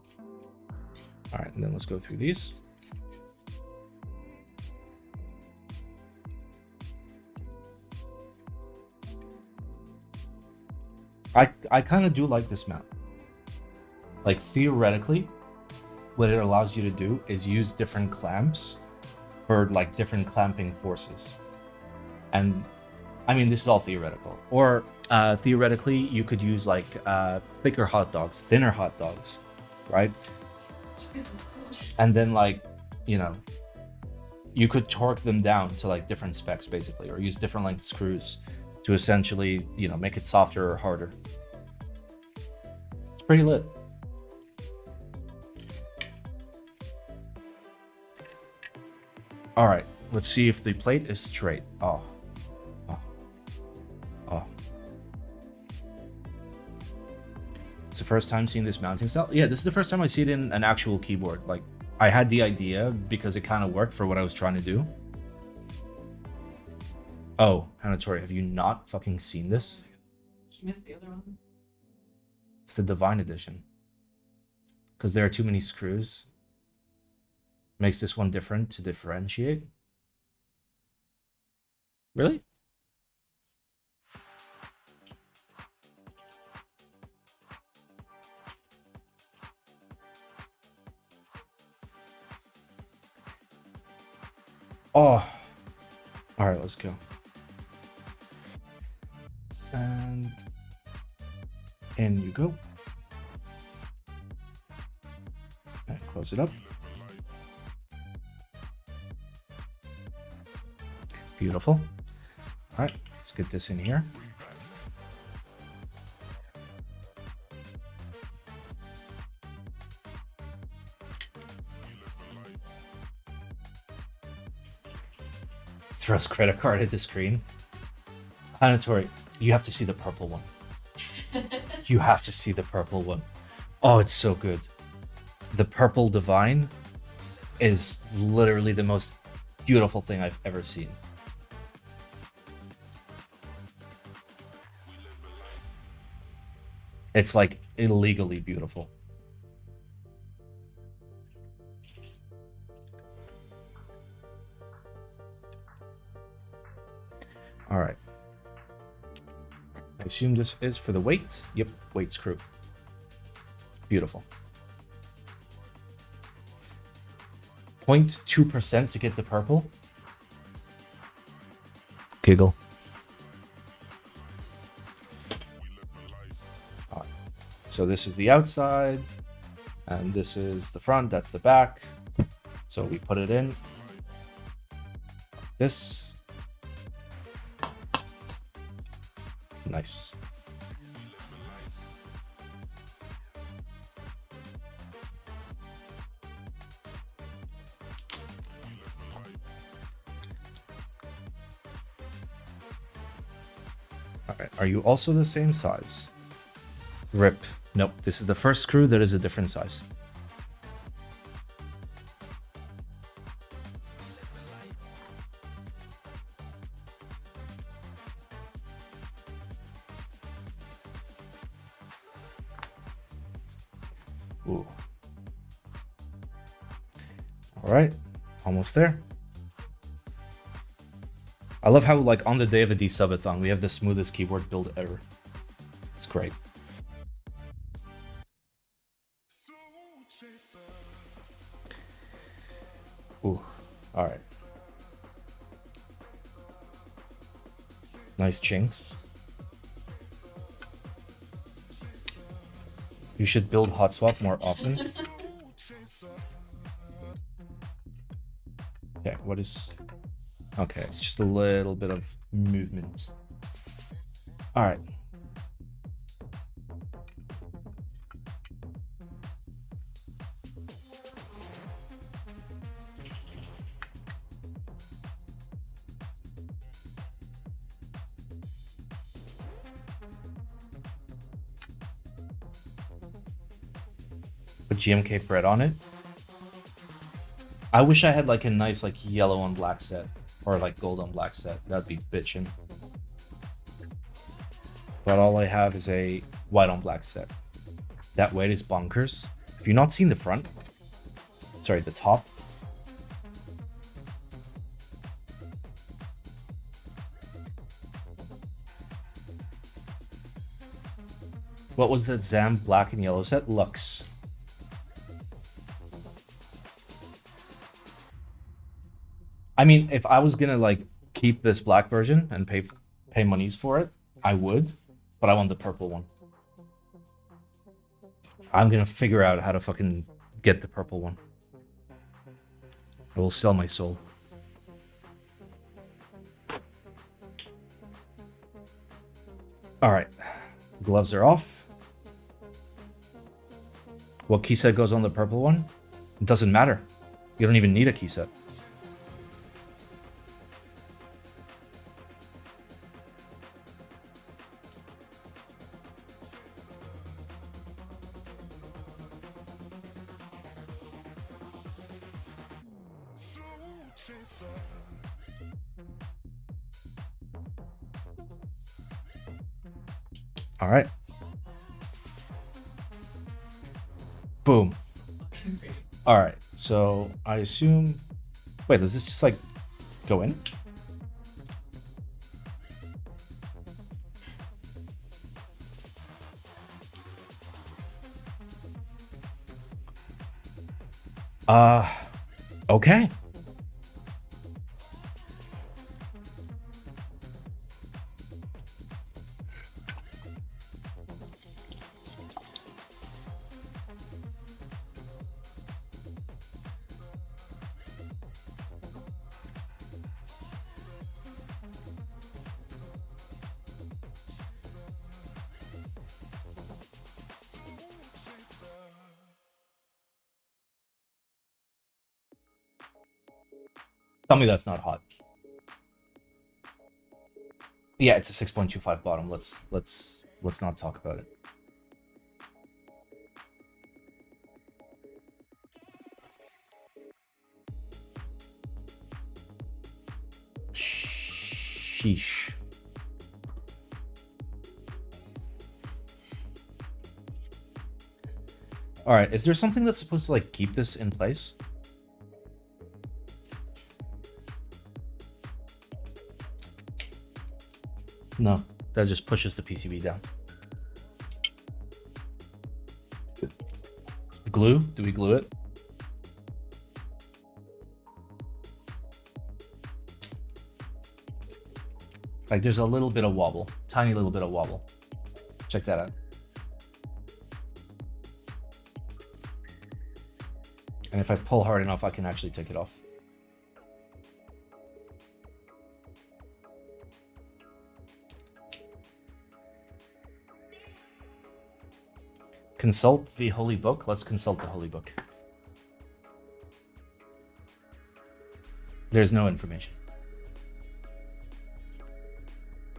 All right, and then let's go through these. I kind of do like this mount. Like, theoretically, what it allows you to do is use different clamps for like different clamping forces. And I mean, this is all theoretical. Or theoretically, you could use like thicker hot dogs, thinner hot dogs, right? And then like, you know, you could torque them down to like different specs basically, or use different length screws to essentially, you know, make it softer or harder. It's pretty lit. All right, let's see if the plate is straight. Oh. It's the first time seeing this mounting style. Yeah, this is the first time I see it in an actual keyboard. Like, I had the idea because it kind of worked for what I was trying to do. Oh, Hanatori, have you not fucking seen this? You missed the other one. It's the Divine Edition. Because there are too many screws. Makes this one different to differentiate. Really? Oh. All right, let's go. And in you go. And close it up. Beautiful. All right, let's get this in here. Throws credit card at the screen. Hanatori, you have to see the purple one. You have to see the purple one. Oh, it's so good. The purple Divine is literally the most beautiful thing I've ever seen. It's like illegally beautiful. All right. I assume this is for the weight. Yep, weight screw. Beautiful. 0.2% to get the purple. Giggle. All right. So this is the outside, and this is the front. That's the back. So we put it in. This. Nice. All right, are you also the same size? Rip. Nope, this is the first screw that is a different size. Ooh. All right, Almost there. I love how, like, on the day of a desubathon, we have the smoothest keyboard build ever. It's great. Ooh, all right. Nice chinks. You should build hot swap more often. Okay, what is... Okay, it's just a little bit of movement. All right. Put GMK bread on it. I wish I had like a nice like yellow on black set or like gold on black set. That'd be bitchin'. But all I have is a white on black set. That weight is bonkers. If you're not seeing the front, sorry, the top. What was that Zam black and yellow set? Lux. I mean, if I was gonna like keep this black version and pay monies for it, I would, but I want the purple one. I'm gonna figure out how to fucking get the purple one. I will sell my soul. All right, gloves are off. What key set goes on the purple one? It doesn't matter. You don't even need a key set. All right. Boom. All right. So I assume. Wait, does this just like go in? Okay. Tell me that's not hot. Yeah, it's a 6.25 bottom. Let's not talk about it. Sheesh. All right, is there something that's supposed to like keep this in place? No, that just pushes the PCB down. Glue? Do we glue it? Like there's a little bit of wobble, tiny little bit of wobble. Check that out. And if I pull hard enough, I can actually take it off. Consult the Holy Book. Let's consult the Holy Book. There's no information.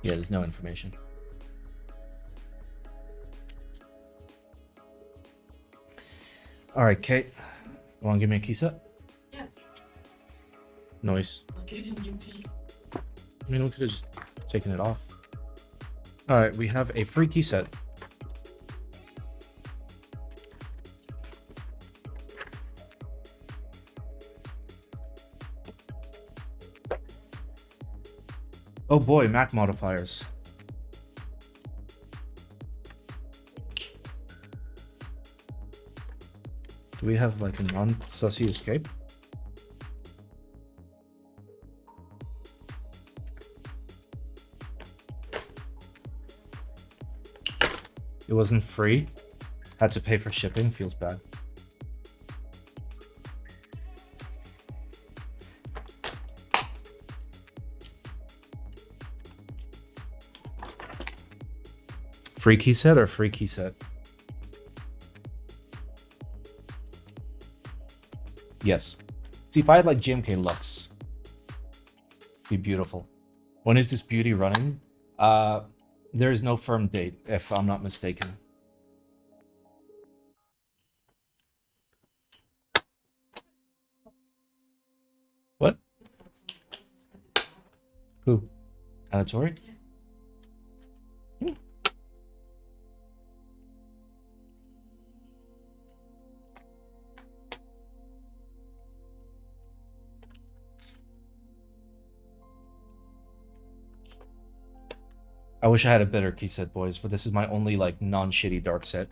Yeah, there's no information. All right, Kate. You want to give me a key set? Yes. Noise. I'll get it in UV. I mean, we could have just taken it off. All right, we have a free key set. Oh boy, Mac modifiers. Do we have like a non-sussy escape? It wasn't free. Had to pay for shipping. Feels bad. Free key set or free key set? Yes. See, if I had like GMK Lux, it'd be beautiful. When is this beauty running? There is no firm date, if I'm not mistaken. What? Who? Anatori? I wish I had a better key set, boys, but this is my only like non-shitty dark set.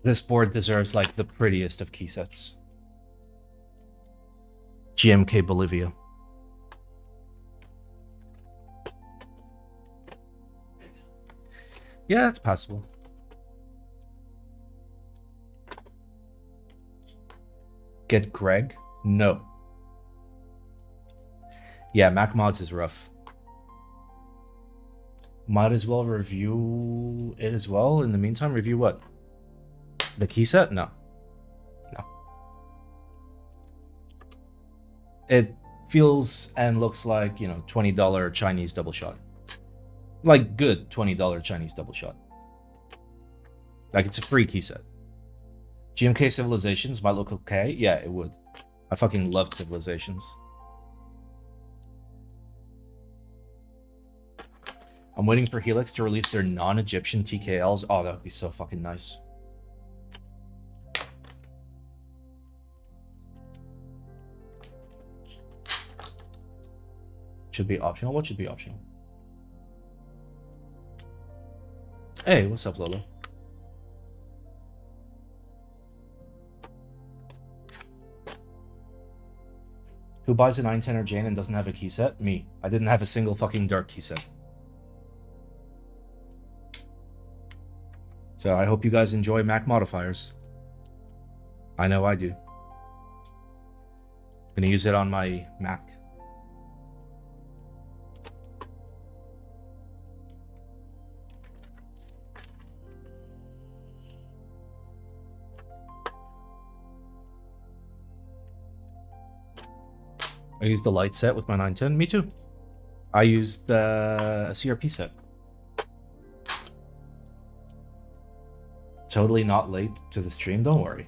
This board deserves like the prettiest of key sets. GMK Bolivia. Yeah, it's passable. Get Greg? No. Yeah, Mac Mods is rough. Might as well review it as well. In the meantime, review what? The key set? No. No. It feels and looks like, you know, $20 Chinese double shot. Like good $20 Chinese double shot. Like it's a free key set. GMK Civilizations might look okay. Yeah, it would. I fucking love Civilizations. I'm waiting for Helix to release their non-Egyptian TKLs. Oh, that would be so fucking nice. Should be optional? What should be optional? Hey, what's up, Lolo? Who buys a 910 or Jane and doesn't have a key set? Me. I didn't have a single fucking dark key set. So I hope you guys enjoy Mac modifiers. I know I do. Gonna use it on my Mac. I used the light set with my 910. Me too. I used the CRP set. Totally not late to the stream, don't worry.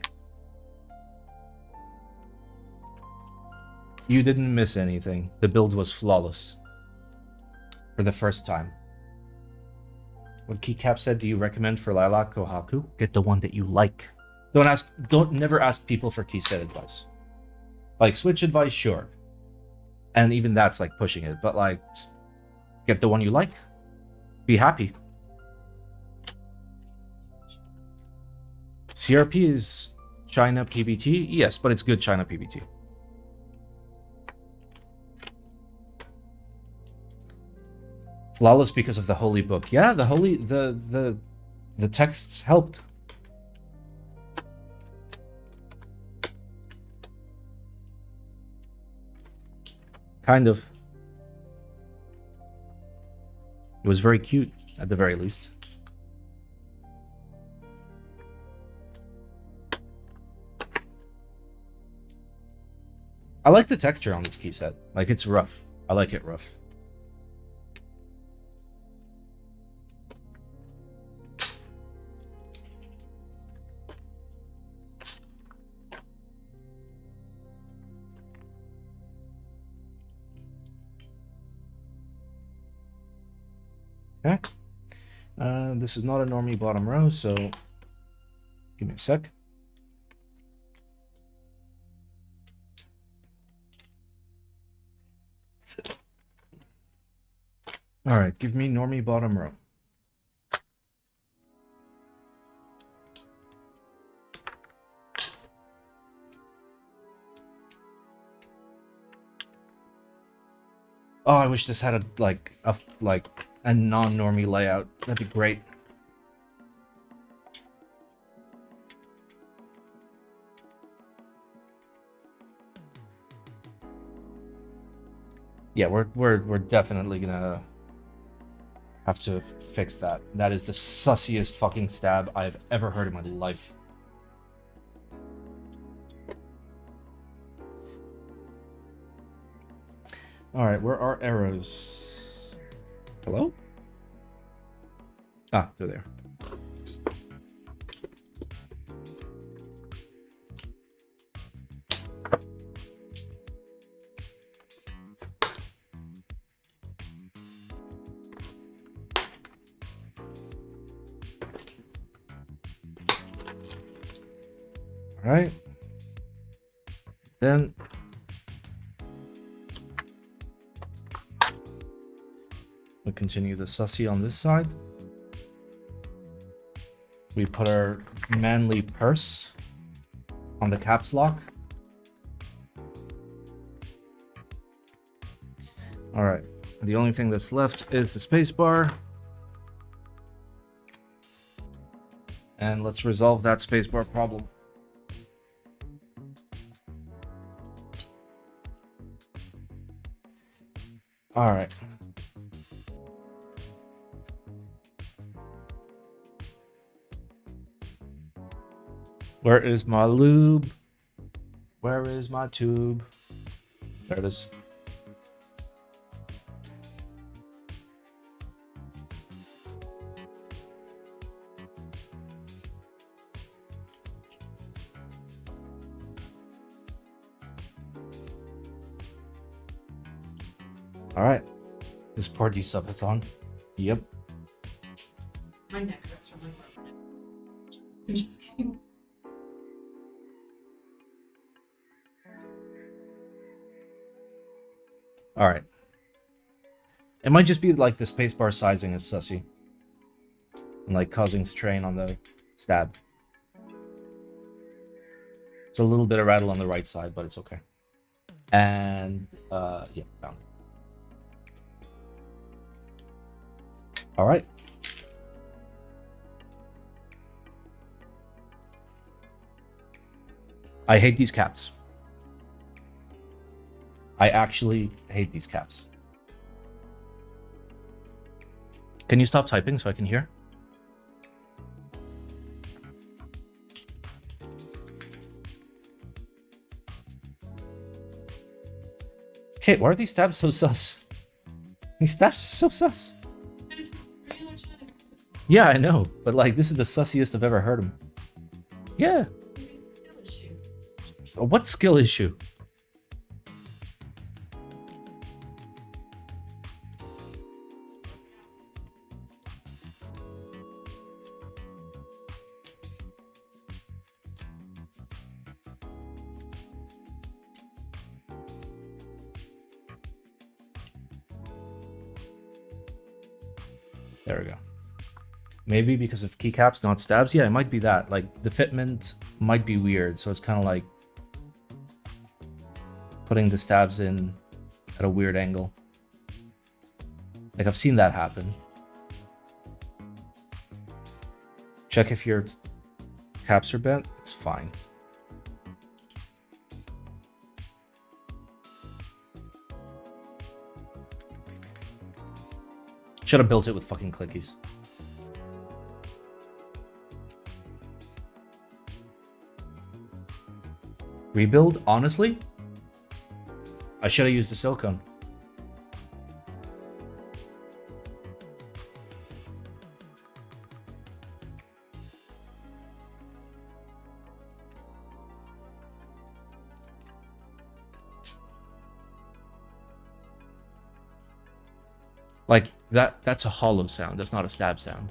You didn't miss anything. The build was flawless. For the first time. What Keycap said, do you recommend for Lilac Kohaku? Get the one that you like. Never ask people for key set advice. Like Switch advice, sure. And even that's like pushing it, but like, get the one you like. Be happy. CRP is China PBT? Yes, but it's good China PBT. Flawless because of the holy book. Yeah, the texts helped. Kind of. It was very cute, at the very least. I like the texture on this key set. Like, it's rough. I like it rough. Okay. This is not a normie bottom row, so give me a sec. All right, give me normie bottom row. Oh, I wish this had a non-normie layout. That'd be great. Yeah, we're definitely gonna have to fix that. That is the sussiest fucking stab I've ever heard in my life. All right, where are arrows? Hello? Ah, they're there. All right. Then we continue the sussy on this side. We put our manly purse on the caps lock. All right. The only thing that's left is the space bar. And let's resolve that space bar problem. All right. Where is my lube? Where is my tube? There it is. All right. This poor desubathon. Yep. My neck hurts from my heart. I'm joking. All right. It might just be like the spacebar sizing is sussy. And like causing strain on the stab. It's a little bit of rattle on the right side, but it's okay. And yeah, found it. All right. I hate these caps. I actually hate these caps. Can you stop typing so I can hear? Okay, why are these stabs so sus? These stabs are so sus. They're just regular shit. Yeah, I know, but like this is the sussiest I've ever heard them. Yeah. Maybe it's a skill issue. What skill issue? There we go. Maybe because of keycaps, not stabs. Yeah, it might be that. Like the fitment might be weird, so it's kind of like putting the stabs in at a weird angle. Like I've seen that happen. Check if your caps are bent. It's fine. Should have built it with fucking clickies. Rebuild? Honestly? I should have used the silicone. Like that's a hollow sound. That's not a stab sound.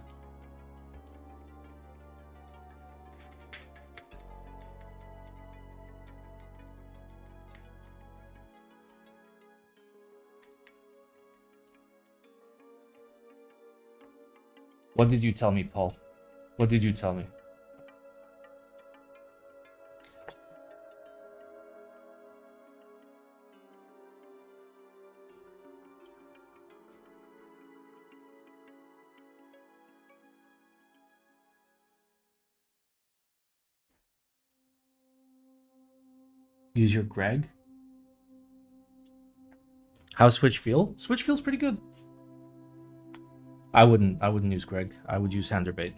What did you tell me, Paul? What did you tell me? Use your Greg. How's Switch feel? Switch feels pretty good. I wouldn't use Greg. I would use Handerbait.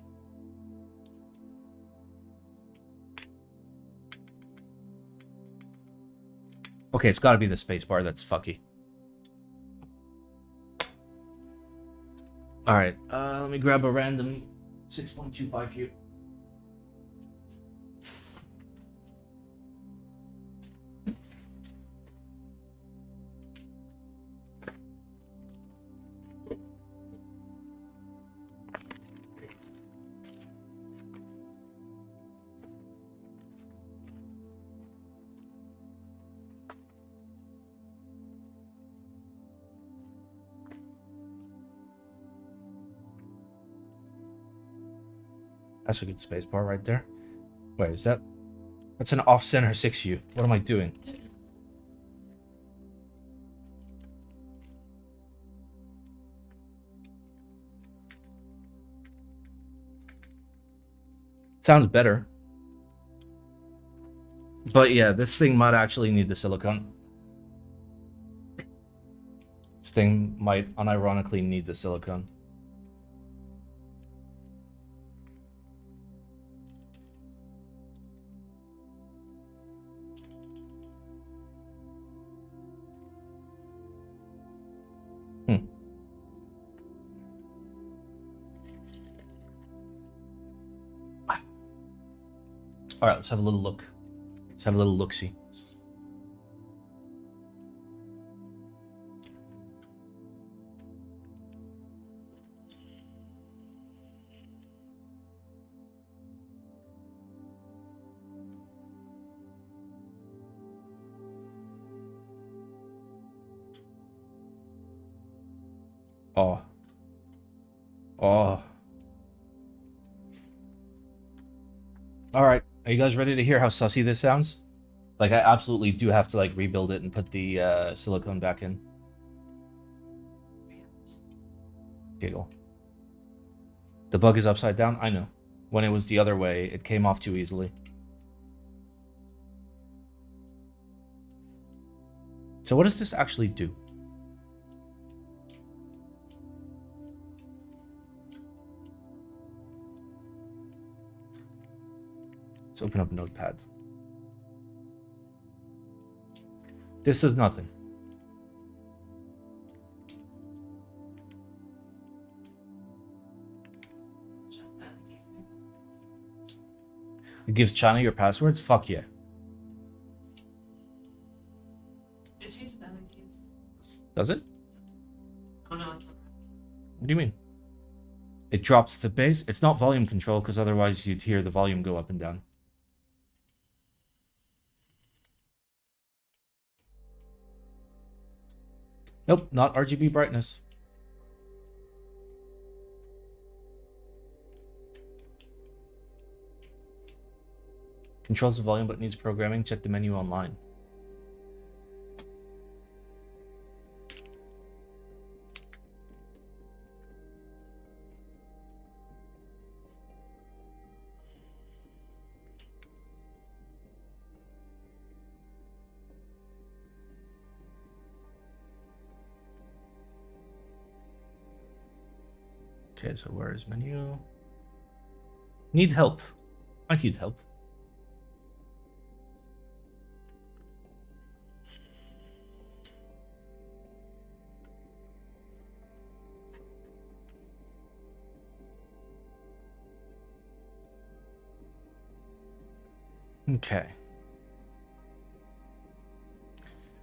Okay, it's got to be the spacebar that's fucky. All right, let me grab a random 6.25 here. That's a good spacebar right there. Wait, is that? That's an off-center 6U. What am I doing? Sounds better. But yeah, this thing might actually need the silicone. This thing might unironically need the silicone. All right, let's have a little look. Let's have a little look-see. Oh. Oh. All right. Are you guys ready to hear how sussy this sounds? Like, I absolutely do have to, like, rebuild it and put the silicone back in. Giggle. The bug is upside down? I know. When it was the other way, it came off too easily. So what does this actually do? Let's open up Notepad. This does nothing. Just that. It gives China your passwords? Fuck yeah. It changes LEDs. Does it? Oh no, it's not. What do you mean? It drops the bass? It's not volume control, because otherwise you'd hear the volume go up and down. Nope, not RGB brightness. Controls the volume but needs programming. Check the menu online. Okay, so where is menu? Need help. I need help. Okay.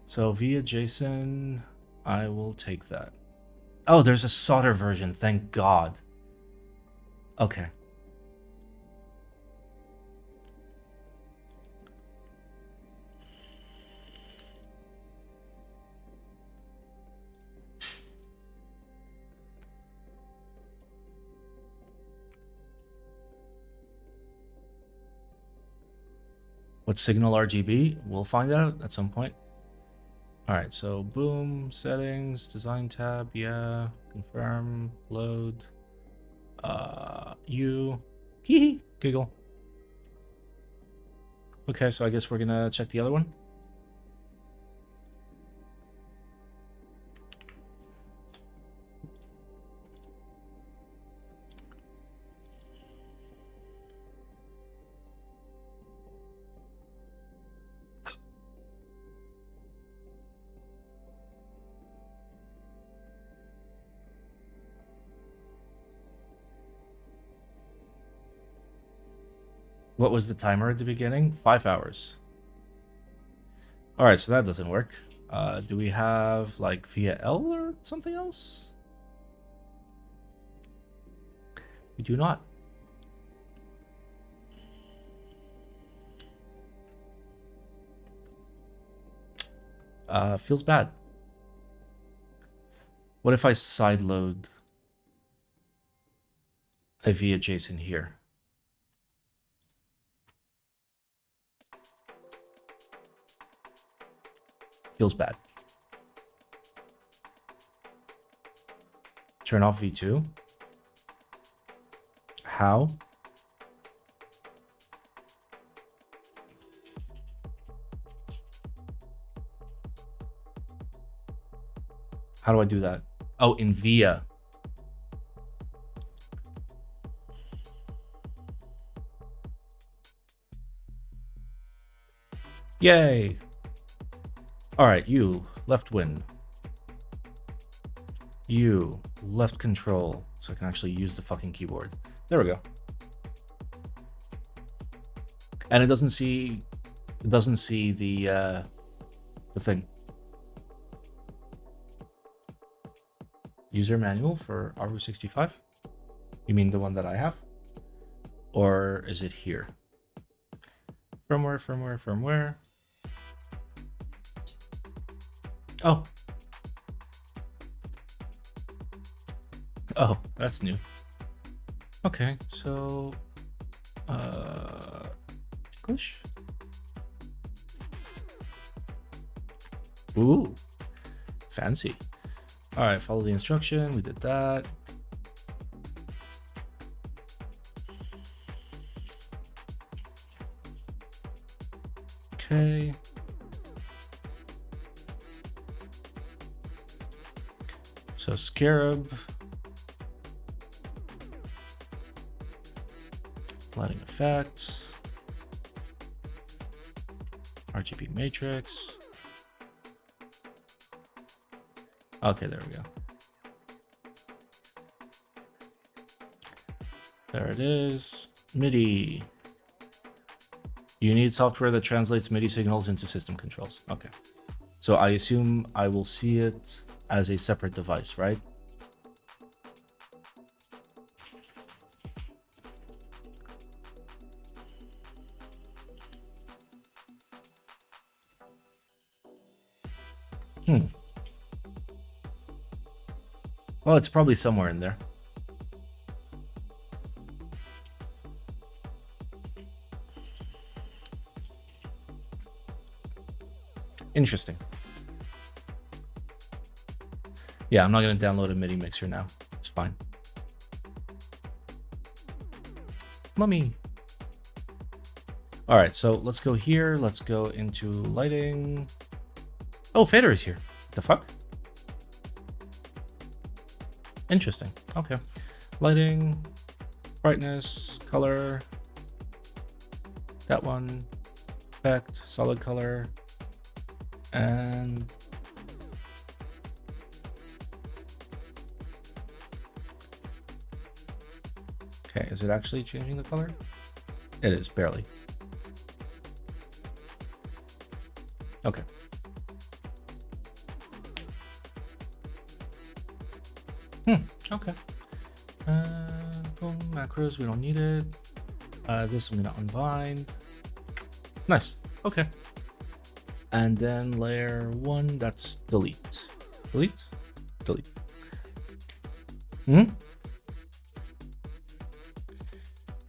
So via JSON, I will take that. Oh, there's a solder version. Thank God. Okay. What's signal RGB? We'll find out at some point. All right, so boom, settings, design tab, yeah, confirm, load, hee, giggle. Okay, so I guess we're gonna check the other one. What was the timer at the beginning? 5 hours. All right, so that doesn't work. Do we have like via L or something else? We do not. Feels bad. What if I sideload a via JSON here? Feels bad. Turn off V2. How? How do I do that? Oh, in via. Yay. All right, you, left win. You, left control. So I can actually use the fucking keyboard. There we go. And it doesn't see the thing. User manual for AARU65? You mean the one that I have? Or is it here? Firmware. Oh. Oh, that's new. Okay, so English. Ooh, fancy. All right, follow the instruction. We did that. Okay. So Scarab. Lighting effects. RGB matrix. Okay, there we go. There it is. MIDI. You need software that translates MIDI signals into system controls. Okay. So I assume I will see it as a separate device, right? Well, it's probably somewhere in there. Interesting. Yeah, I'm not going to download a MIDI mixer now. It's fine. Mummy. All right, so let's go here. Let's go into lighting. Oh, fader is here. What the fuck? Interesting. Okay. Lighting, brightness, color. That one. Effect, solid color. And okay, is it actually changing the color? It is, barely. Okay. Okay. Boom, macros, we don't need it. This I'm gonna unbind. Nice. Okay. And then layer 1, that's delete. Delete? Delete.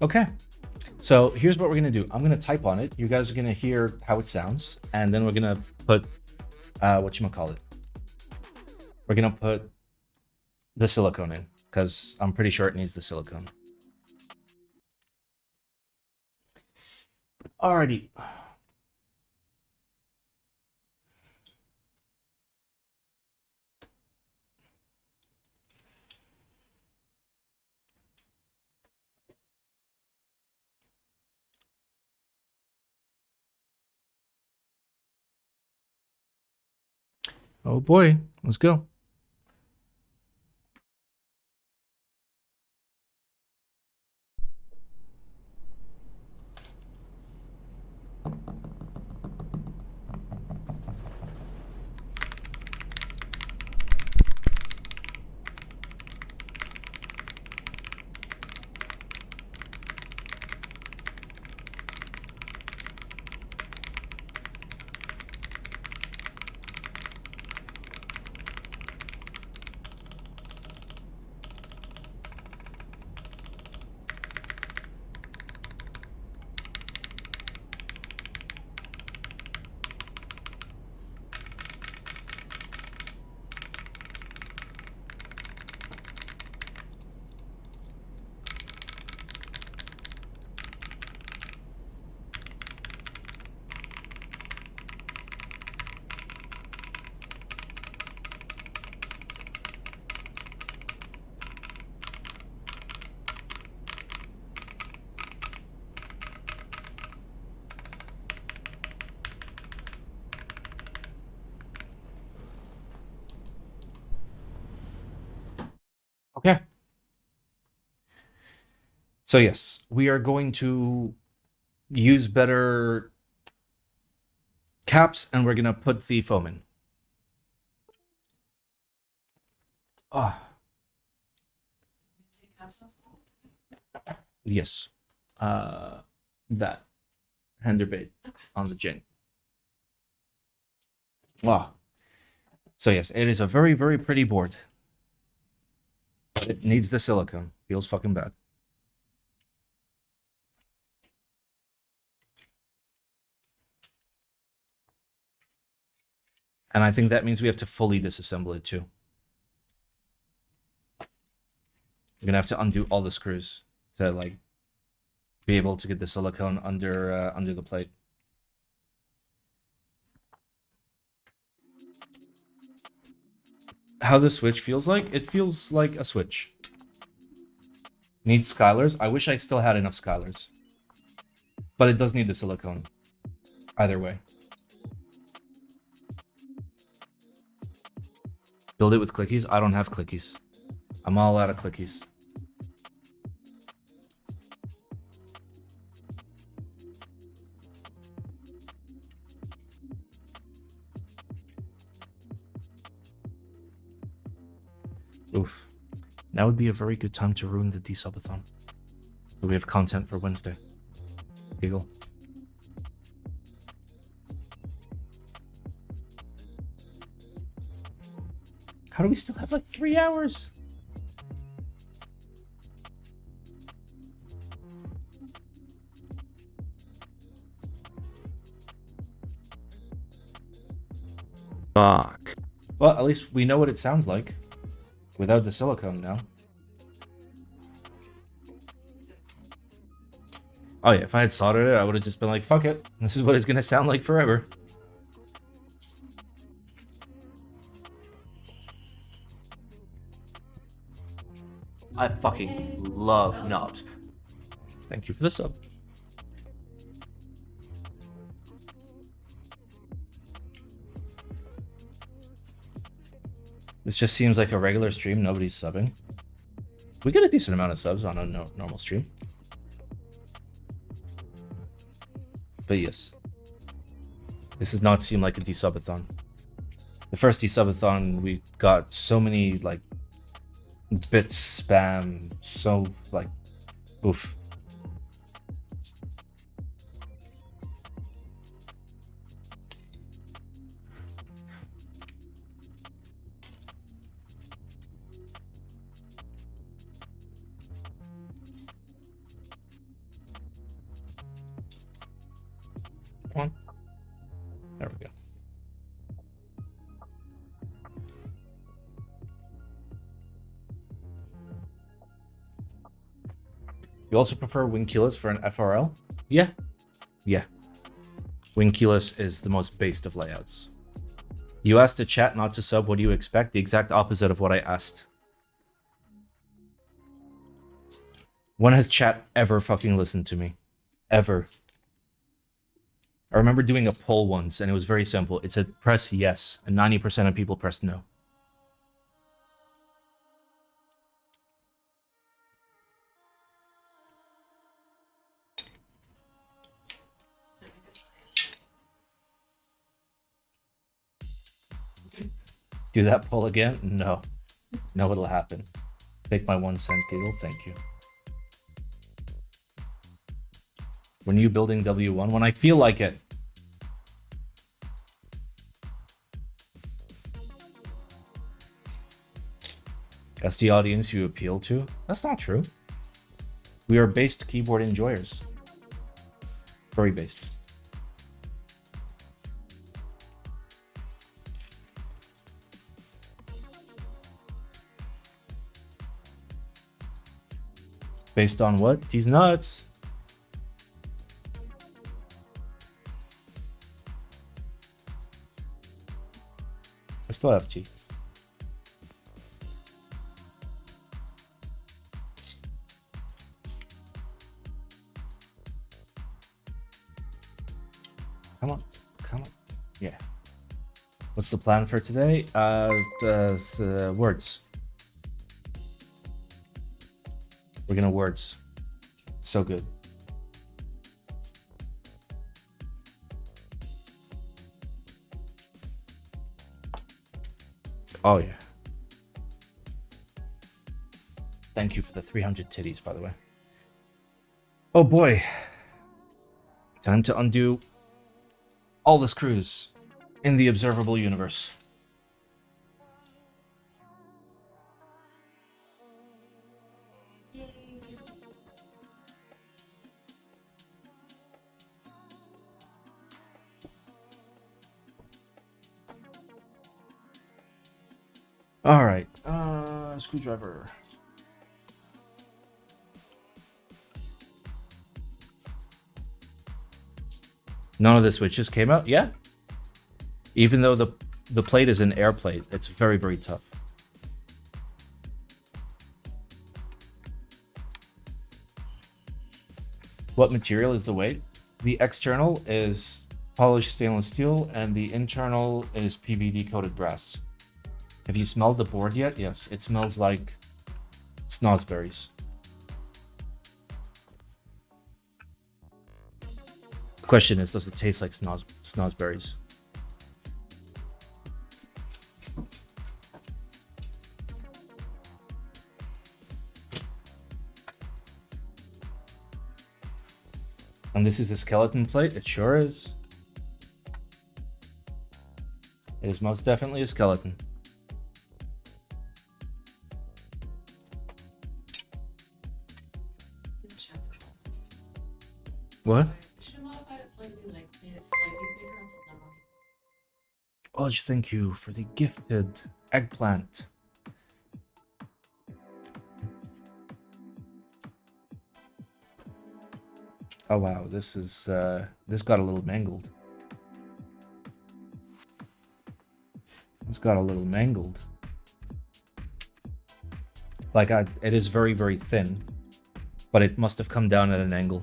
Okay. So here's what we're gonna do. I'm gonna type on it. You guys are gonna hear how it sounds, and then we're gonna put whatchamacallit. We're gonna put the silicone in because I'm pretty sure it needs the silicone. Alrighty. Oh boy, let's go. Okay. So yes, we are going to use better caps, and we're gonna put the foam in. Ah, Take caps off. yes. That hander bait on the gin. Ah. So yes, it is a very, very pretty board. But it needs the silicone. Feels fucking bad. And I think that means we have to fully disassemble it too. We're gonna have to undo all the screws to like be able to get the silicone under the plate. How the Switch feels like? It feels like a Switch. Needs skylers. I wish I still had enough skylers. But it does need the silicone. Either way. Build it with clickies? I don't have clickies. I'm all out of clickies. Oof. Now would be a very good time to ruin the desubathon. So we have content for Wednesday. Giggle. How do we still have like 3 hours? Fuck. Well, at least we know what it sounds like. Without the silicone now. Oh yeah, if I had soldered it, I would have just been like, fuck it. This is what it's gonna sound like forever. I fucking love knobs. Thank you for the sub. This just seems like a regular stream. Nobody's subbing. We get a decent amount of subs on a normal stream. But yes. This does not seem like a desubathon. The first desubathon, we got so many, like, bits spam. So, like, oof. There we go. You also prefer Winculus for an FRL? Yeah. Yeah. Winculus is the most based of layouts. You asked the chat not to sub. What do you expect? The exact opposite of what I asked. When has chat ever fucking listened to me? Ever. I remember doing a poll once, and it was very simple. It said press yes, and 90% of people pressed no. Do that poll again? No. No, it'll happen. Take my 1 cent giggle, thank you. When are you building W1? When I feel like it. That's the audience you appeal to? That's not true. We are based keyboard enjoyers. Very based. Based on what? These nuts. I still have teeth. Come on. Come on. Yeah. What's the plan for today? Words. We're gonna words. So good. Oh yeah. Thank you for the 300 titties, by the way. Oh boy. Time to undo all the screws in the observable universe. All right, screwdriver. None of the switches came out? Yeah. Even though the plate is an air plate, it's very, very tough. What material is the weight? The external is polished stainless steel and the internal is PVD coated brass. Have you smelled the board yet? Yes, it smells like snozberries. The question is, does it taste like snozberries? And this is a skeleton plate? It sure is. It is most definitely a skeleton. What? Should I modify it slightly, like made it slightly bigger until now? Oh, thank you for the gifted eggplant. Oh wow, this is this got a little mangled. This got a little mangled. Like it is very, very thin, but it must have come down at an angle.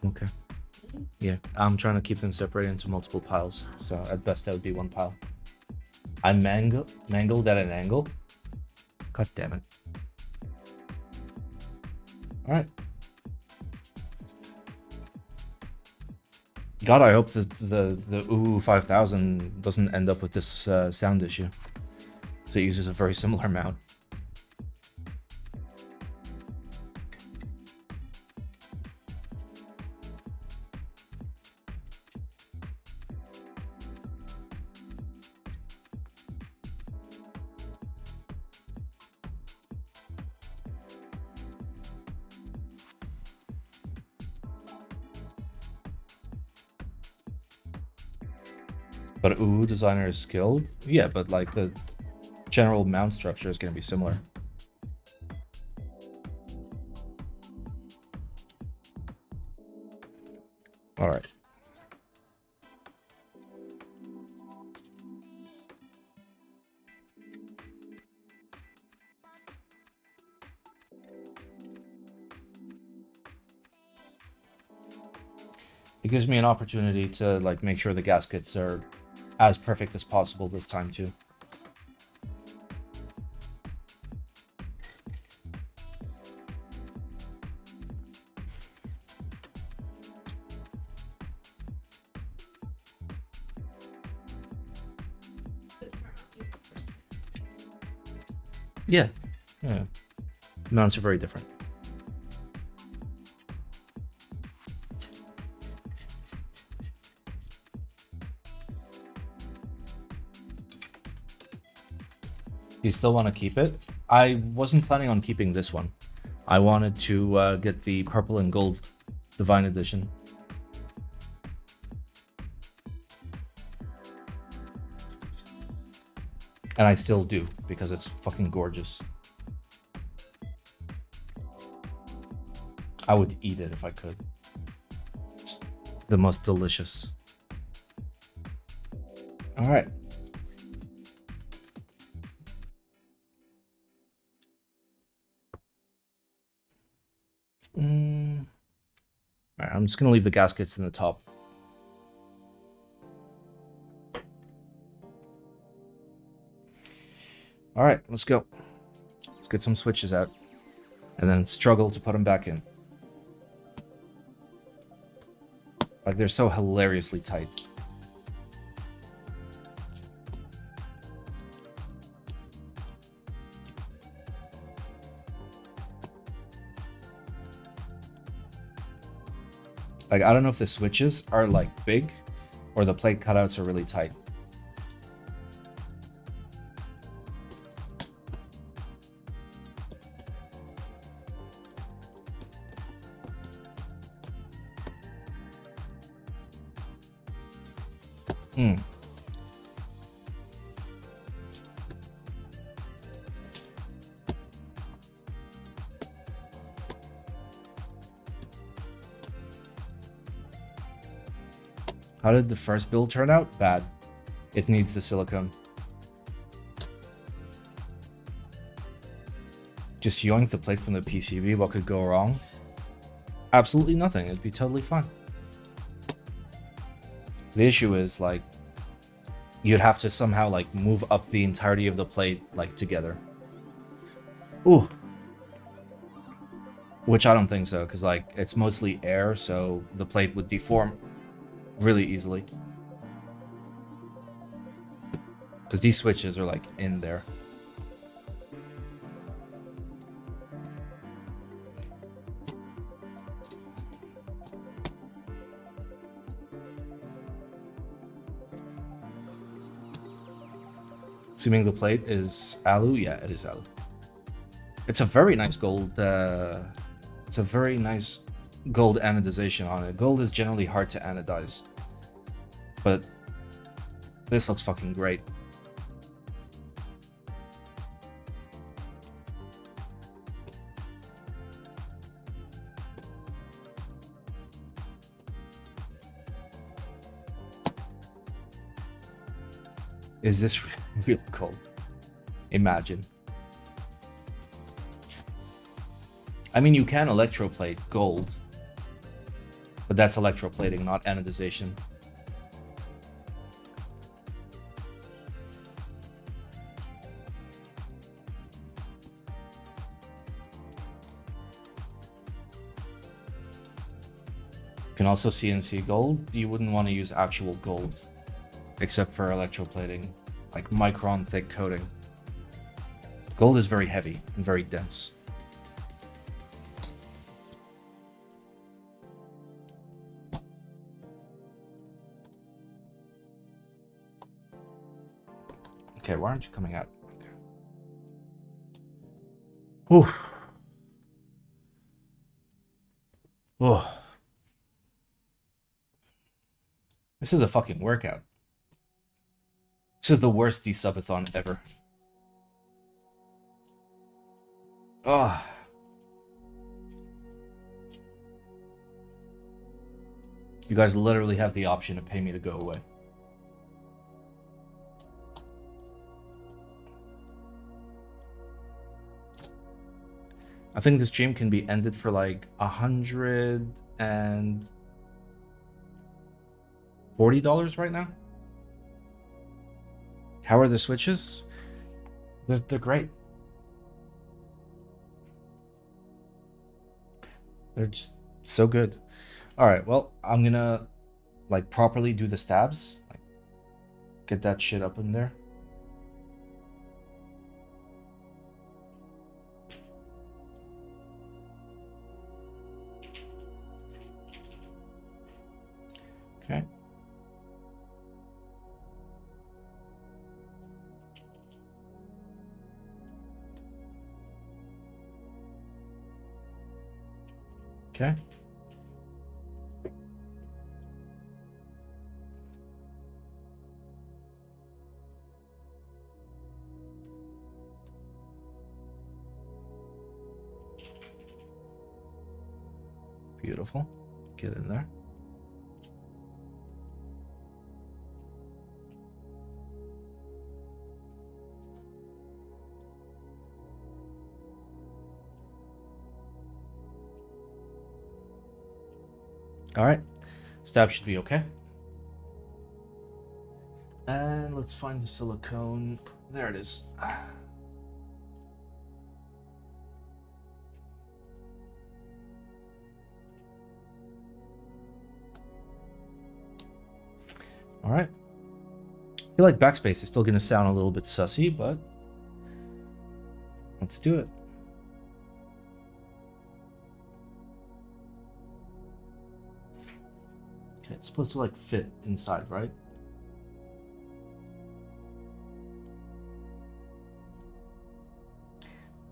Okay. Yeah, I'm trying to keep them separated into multiple piles, so at best that would be one pile. I mangled at an angle? God damn it. Alright. God, I hope that the AARU65 doesn't end up with this sound issue. So it uses a very similar mount. But AARU designer is skilled? Yeah, but like the general mount structure is going to be similar. All right. It gives me an opportunity to like make sure the gaskets are as perfect as possible this time too. Yeah. Yeah. Mounts are very different. Do you still want to keep it? I wasn't planning on keeping this one. I wanted to get the purple and gold Divine Edition. And I still do, because it's fucking gorgeous. I would eat it if I could. Just the most delicious. All right. All right, I'm just gonna leave the gaskets in the top. All right, let's go. Let's get some switches out, and then struggle to put them back in. Like, they're so hilariously tight. Like, I don't know if the switches are like big or the plate cutouts are really tight. How did the first build turn out? Bad. It needs the silicone. Just yoink the plate from the PCB, what could go wrong? Absolutely nothing, it'd be totally fine. The issue is, like, you'd have to somehow, like, move up the entirety of the plate, like, together. Ooh. Which I don't think so, because, like, it's mostly air, so the plate would deform really easily. Because these switches are, like, in there. Assuming the plate is alu? Yeah, it is alu. It's a very nice gold, it's a very nice gold anodization on it. Gold is generally hard to anodize, but this looks fucking great. Is this real gold? Imagine. I mean, you can electroplate gold, but that's electroplating, not anodization. You can also CNC gold. You wouldn't want to use actual gold, except for electroplating, like micron thick coating. Gold is very heavy and very dense. Okay, why aren't you coming out? Okay. Whew. Oh. This is a fucking workout. This is the worst desubathon ever. Oh. You guys literally have the option to pay me to go away. I think this stream can be ended for like $140 right now. How are the switches? They're great. They're just so good. All right, well, I'm gonna like properly do the stabs, like get that shit up in there. Okay. Okay. Beautiful. Get in there. All right. Stab should be okay. And let's find the silicone. There it is. All right. I feel like backspace is still going to sound a little bit sussy, but let's do it. Okay, it's supposed to like fit inside, right?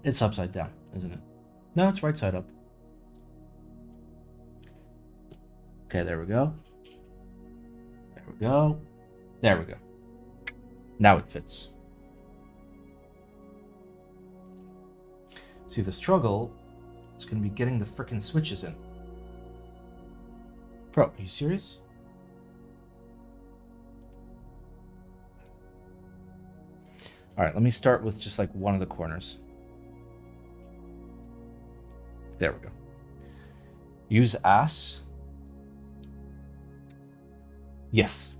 It's upside down, isn't it? No, it's right side up. Okay, there we go. There we go. There we go. Now it fits. See, the struggle is going to be getting the frickin' switches in. Bro, are you serious? All right, let me start with just like one of the corners. There we go. Use ass. Yes.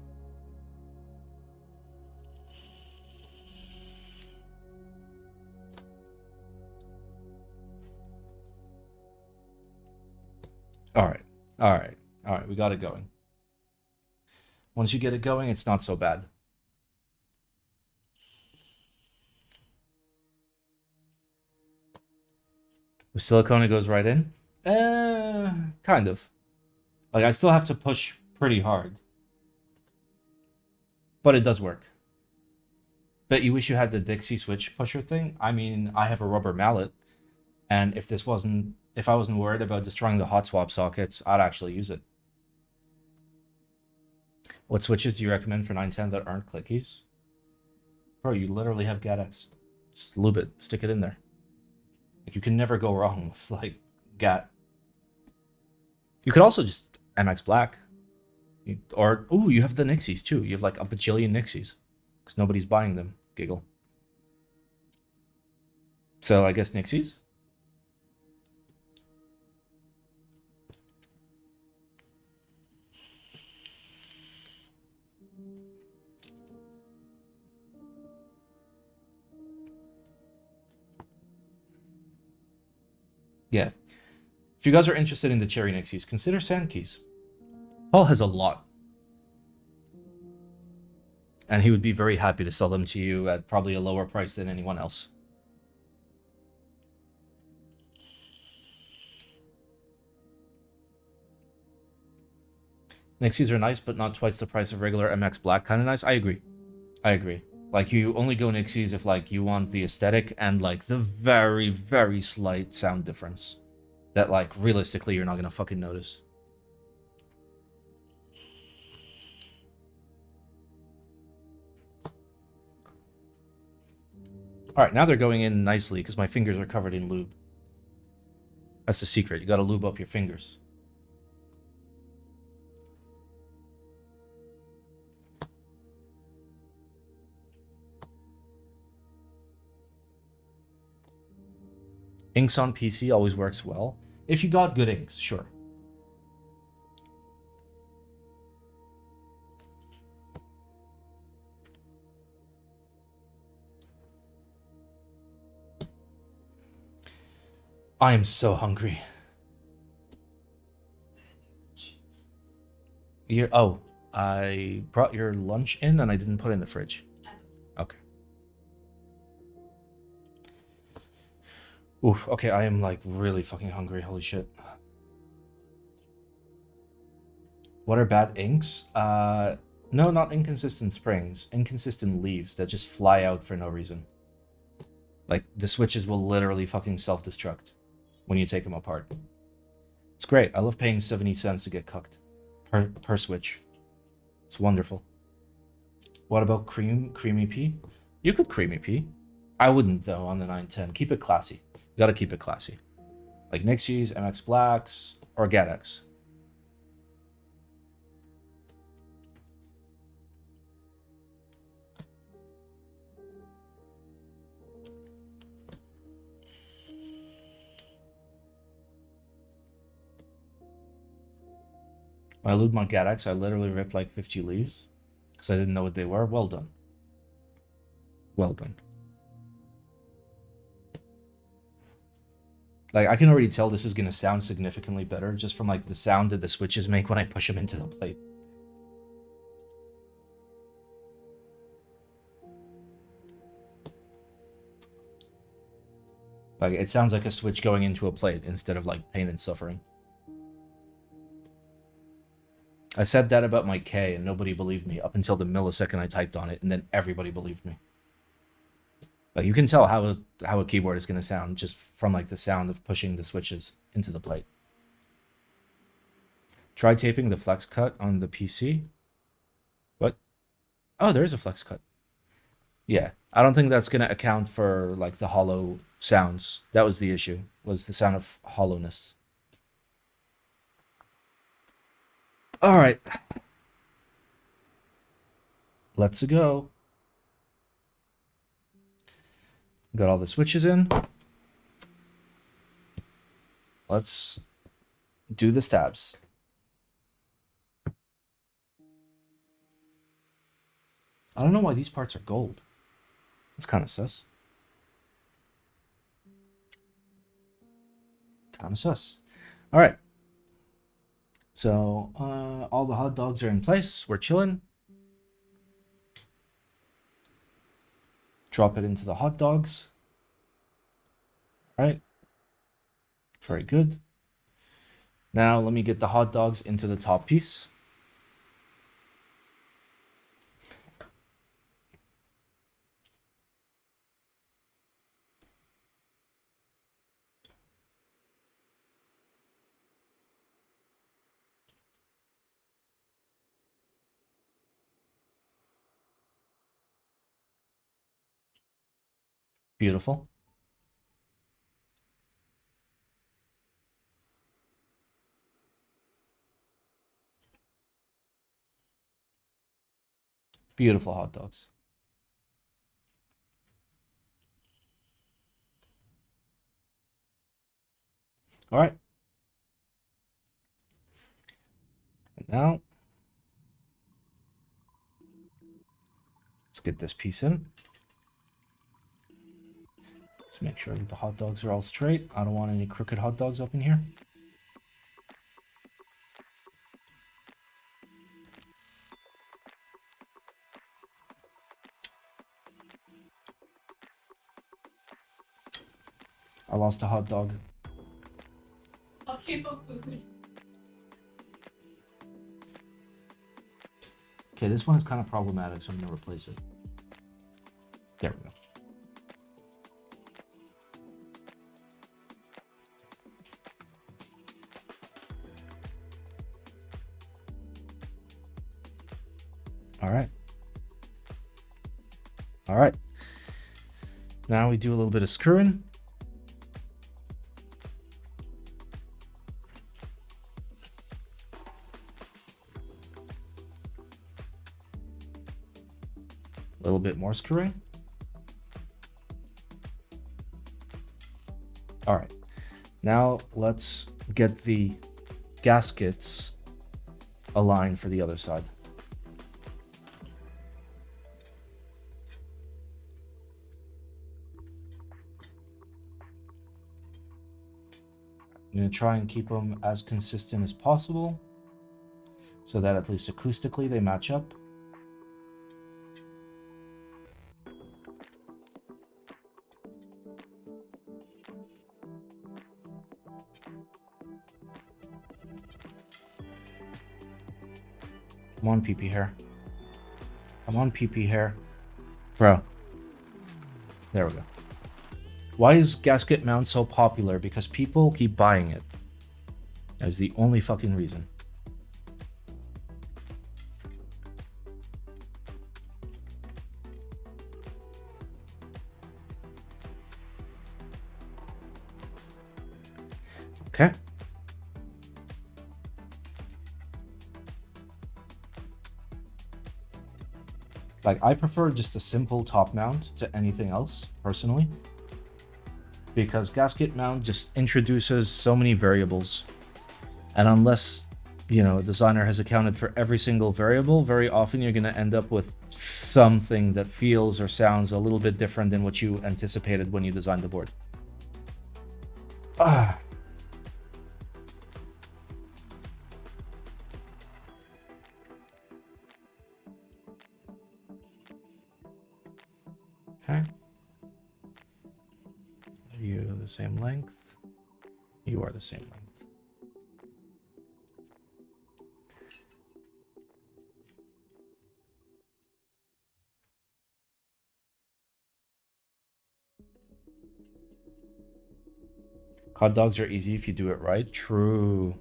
All right. All right. All right. We got it going. Once you get it going, it's not so bad. With silicone, it goes right in? Kind of. Like, I still have to push pretty hard. But it does work. Bet you wish you had the Dixie switch pusher thing. I mean, I have a rubber mallet. And if I wasn't worried about destroying the hot swap sockets, I'd actually use it. What switches do you recommend for 910 that aren't clickies? Bro, you literally have GAT-X. Just lube it, stick it in there. Like, you can never go wrong with, like, GAT. You could also just MX Black. Or, ooh, you have the Nixies, too. You have, like, a bajillion Nixies. Because nobody's buying them. Giggle. So, I guess Nixies? Yeah. If you guys are interested in the Cherry Nixies, consider Sandkeys. Paul has a lot. And he would be very happy to sell them to you at probably a lower price than anyone else. Nixies are nice, but not twice the price of regular MX Black. Kind of nice. I agree. I agree. Like, you only go Nixies if, like, you want the aesthetic and, like, the very, very slight sound difference. That, like, realistically, you're not gonna fucking notice. All right, now they're going in nicely because my fingers are covered in lube. That's the secret. You got to lube up your fingers. Inks on PC always works well. If you got good inks, sure. I am so hungry. Oh, I brought your lunch in and I didn't put it in the fridge. Okay. Oof, okay, I am like really fucking hungry. Holy shit. What are bad inks? No, not inconsistent springs. Inconsistent leaves that just fly out for no reason. Like, the switches will literally fucking self-destruct when you take them apart. It's great. I love paying 70 cents to get cooked per switch. It's wonderful. What about creamy pea? You could creamy pea. I wouldn't, though, on the 910. Keep it classy. You gotta keep it classy. Like Nixies, MX Blacks, or GatX. When I lubed my GatX, I literally ripped like 50 leaves because I didn't know what they were. Well done. Well done. Like, I can already tell this is going to sound significantly better just from like the sound that the switches make when I push them into the plate. Like, it sounds like a switch going into a plate instead of like pain and suffering. I said that about my K and nobody believed me up until the millisecond I typed on it, and then everybody believed me. Like, you can tell how a keyboard is going to sound just from like the sound of pushing the switches into the plate. Try taping the flex cut on the PC. What? Oh, there is a flex cut. Yeah, I don't think that's going to account for like the hollow sounds. That was the issue, was the sound of hollowness. All right. Let's go. Got all the switches in. Let's do the stabs. I don't know why these parts are gold. It's kind of sus. Kind of sus. All right. So all the hot dogs are in place. We're chilling. Drop it into the hot dogs. All right. Very good. Now let me get the hot dogs into the top piece. Beautiful. Beautiful hot dogs. All right. And now, let's get this piece in. Let's make sure that the hot dogs are all straight. I don't want any crooked hot dogs up in here. I lost a hot dog. Talking about food. Okay, this one is kind of problematic, so I'm gonna replace it. There we go. All right. All right. Now we do a little bit of screwing. A little bit more screwing. All right, now let's get the gaskets aligned for the other side. I'm going to try and keep them as consistent as possible so that at least acoustically they match up. Come on, PP hair. Come on, PP hair. Bro. There we go. Why is gasket mount so popular? Because people keep buying it. That is the only fucking reason. Okay. Like, I prefer just a simple top mount to anything else, personally. Because gasket mount just introduces so many variables. And unless, you know, a designer has accounted for every single variable, very often you're going to end up with something that feels or sounds a little bit different than what you anticipated when you designed the board. Ah. Okay. Are you the same length? You are the same length. Hot dogs are easy if you do it right. True.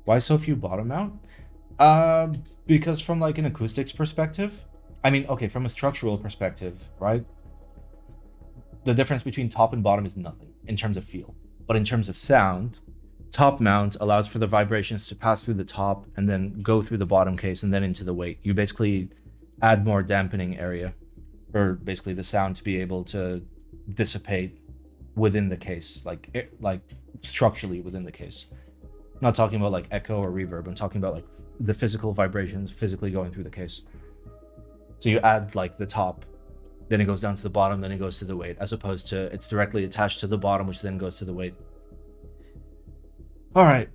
Why so few bottom mount? Because from like an acoustics perspective, I mean, okay, from a structural perspective, right? The difference between top and bottom is nothing in terms of feel. But in terms of sound, top mount allows for the vibrations to pass through the top and then go through the bottom case and then into the weight. You basically add more dampening area, or basically the sound to be able to dissipate within the case, like structurally within the case. I'm not talking about like echo or reverb. I'm talking about like the physical vibrations physically going through the case. So you add like the top, then it goes down to the bottom, then it goes to the weight, as opposed to it's directly attached to the bottom, which then goes to the weight. All right.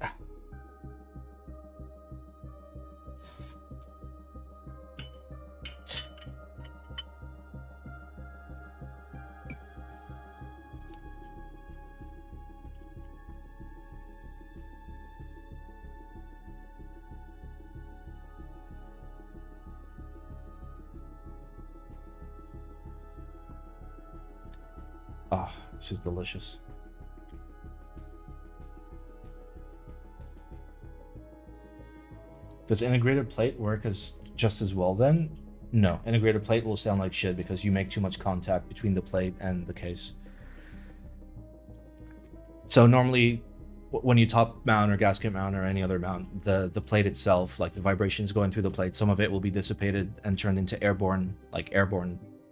Ah, this is delicious. Does integrated plate work just as well then? No, integrated plate will sound like shit because you make too much contact between the plate and the case. So normally when you top mount or gasket mount or any other mount, the plate itself, like the vibrations going through the plate, some of it will be dissipated and turned into airborne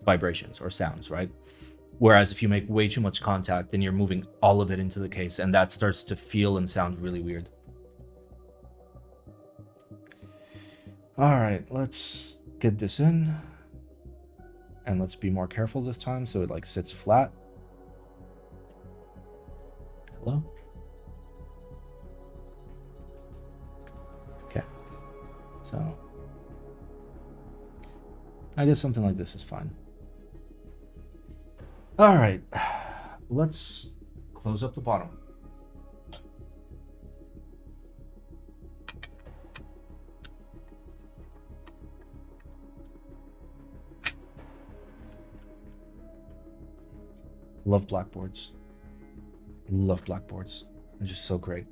vibrations or sounds, right? Whereas if you make way too much contact, then you're moving all of it into the case, and that starts to feel and sound really weird. All right, let's get this in. And let's be more careful this time so it like sits flat. Hello? Okay. So I guess something like this is fine. All right, let's close up the bottom. Love blackboards. Love blackboards. They're just so great.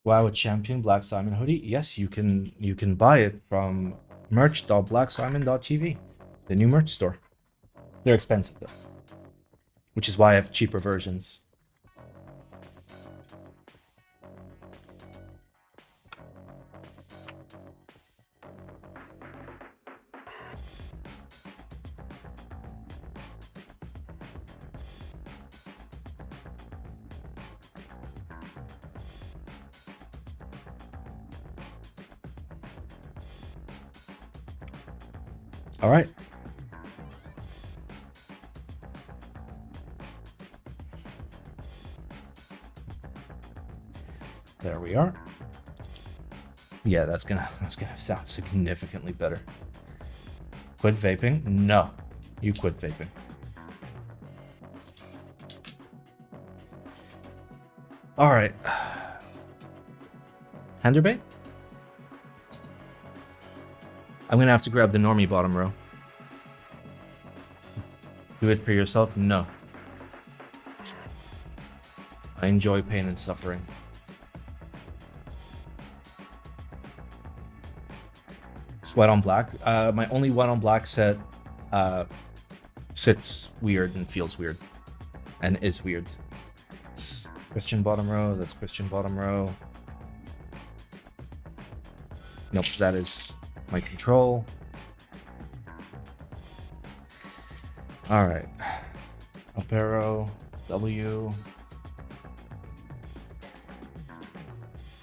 WoW Champion Black Simon hoodie. Yes, you can buy it from merch.blacksimon.tv, the new merch store. They're expensive though, which is why I have cheaper versions. All right. There we are. Yeah, that's gonna sound significantly better. Quit vaping? No. You quit vaping. All right. Handerbait? I'm gonna have to grab the normie bottom row. Do it for yourself? No. I enjoy pain and suffering. White on black. My only white on black set sits weird and feels weird and is weird. It's Christian bottom row. That's Christian bottom row. Nope, that is my control. All right. Up arrow, W.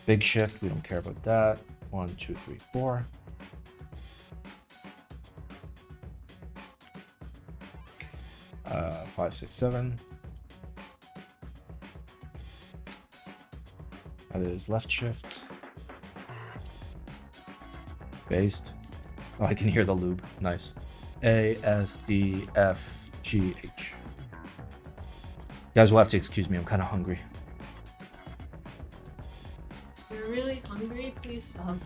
Big shift. We don't care about that. 1, 2, 3, 4. Five, 6, 7. That is left shift. Based. Oh, I can hear the lube. Nice. A, S, D, F, G, H. You guys will have to excuse me. I'm kind of hungry. If you're really hungry, please sub.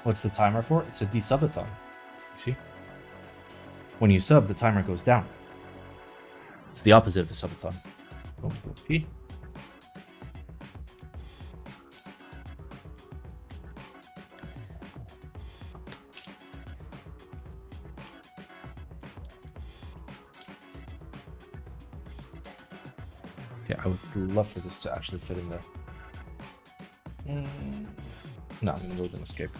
What's the timer for? It's a desubathon. You see? When you sub, the timer goes down. It's the opposite of a subathon. Go P. Okay, I would love for this to actually fit in there. No, I'm gonna go with an escape.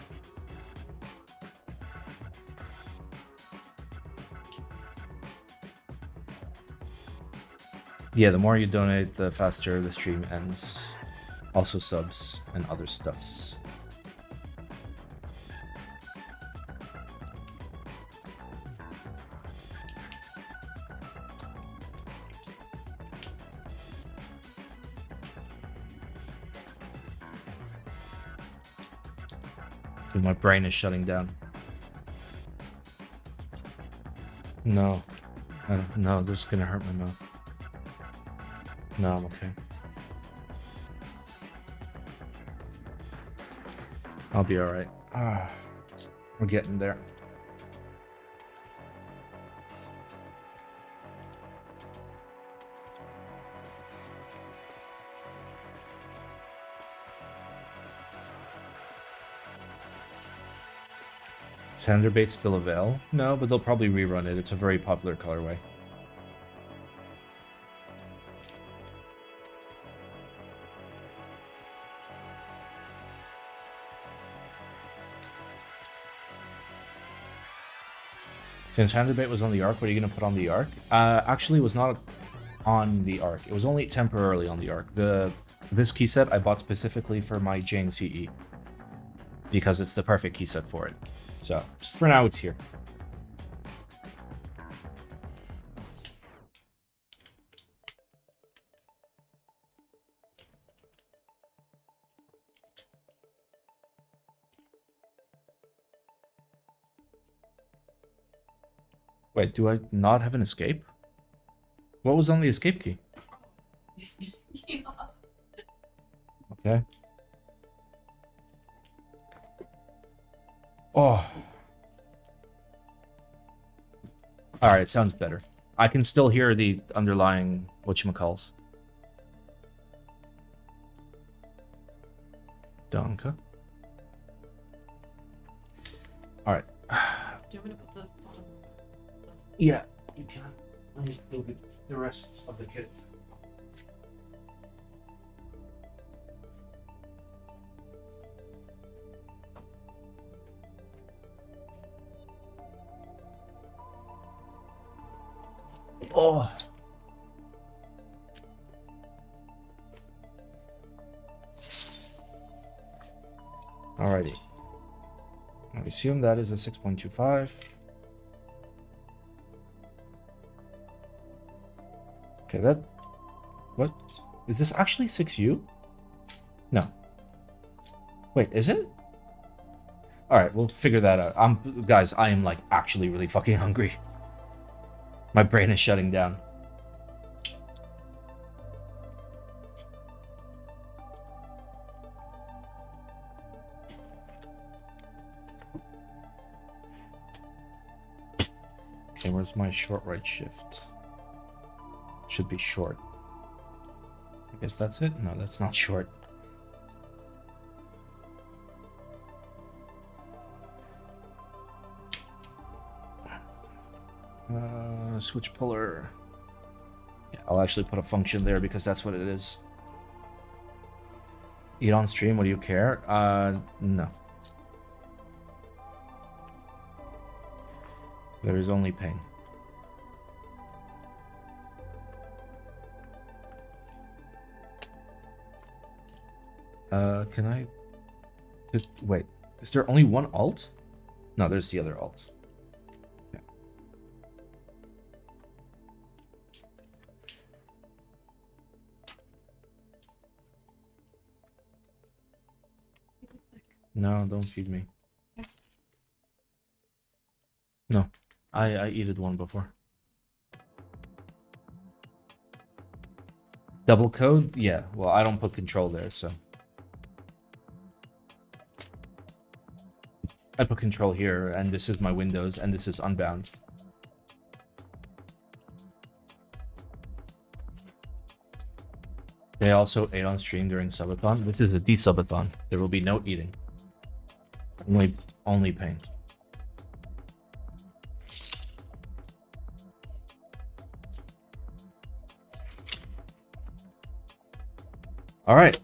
Yeah, the more you donate, the faster the stream ends. Also subs and other stuffs. Dude, my brain is shutting down. No. No, this is gonna hurt my mouth. No, I'm okay. I'll be alright. We're getting there. Is Handerbait still avail? No, but they'll probably rerun it. It's a very popular colorway. Since Handerbait was on the Arc, what are you going to put on the Arc? Actually, it was not on the Arc. It was only temporarily on the Arc. This key set I bought specifically for my Jane CE. Because it's the perfect key set for it. So, just for now, it's here. Wait, do I not have an escape? What was on the escape key? Yeah. Okay. Oh. All right, sounds better. I can still hear the underlying whatchamacalls. Danke. All right. Do you want me to put this bottom? Yeah, you can. I need to look at the rest of the kit. Oh. Alrighty. I assume that is a 6.25. Okay, that... What? Is this actually 6U? No. Wait, is it? Alright, we'll figure that out. Guys, I am, like, actually really fucking hungry. My brain is shutting down. Okay, where's my short right shift? Should be short. I guess that's it? No, that's not short. Switch puller. Yeah, I'll actually put a function there because that's what it is. Eat on stream, what do you care? No. There is only pain. Can I... Wait, is there only one alt? No, there's the other alt. Yeah. No, don't feed me. Okay. No, I eated one before. Double code? Yeah, well, I don't put control there, so. I put control here, and this is my Windows, and this is Unbound. They also ate on stream during subathon. This is a desubathon. There will be no eating. Only pain. All right.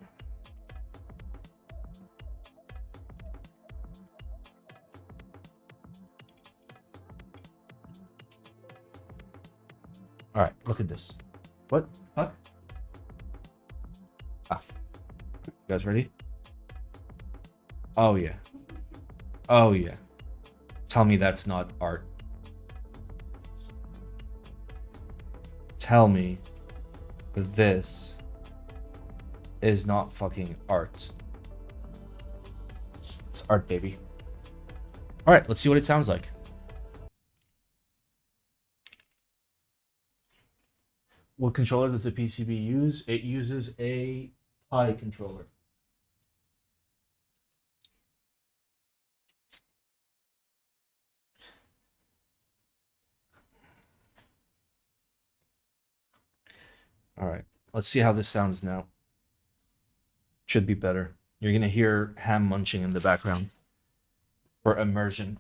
All right, look at this. What? Fuck? Ah. You guys ready? Oh, yeah. Oh, yeah. Tell me that's not art. Tell me that this is not fucking art. It's art, baby. All right, let's see what it sounds like. What controller does the PCB use? It uses a Pi controller. All right, let's see how this sounds now. Should be better. You're gonna hear ham munching in the background for immersion.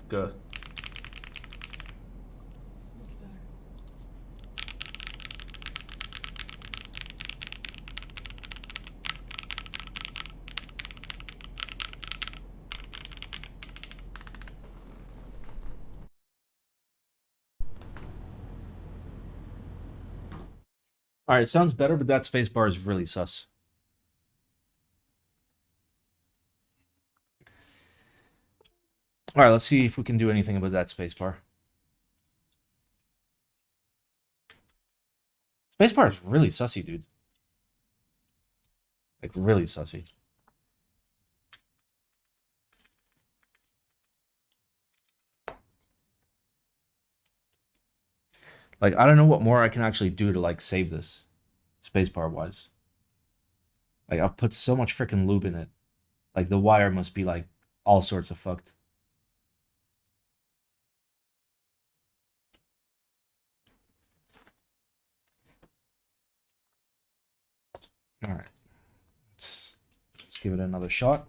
Good. All right, it sounds better, but that spacebar is really sus. All right, let's see if we can do anything about that spacebar. Spacebar is really sussy, dude. Like, really sussy. Like, I don't know what more I can actually do to, like, save this, spacebar-wise. Like, I've put so much freaking lube in it. Like, the wire must be, like, all sorts of fucked. All right. Let's give it another shot.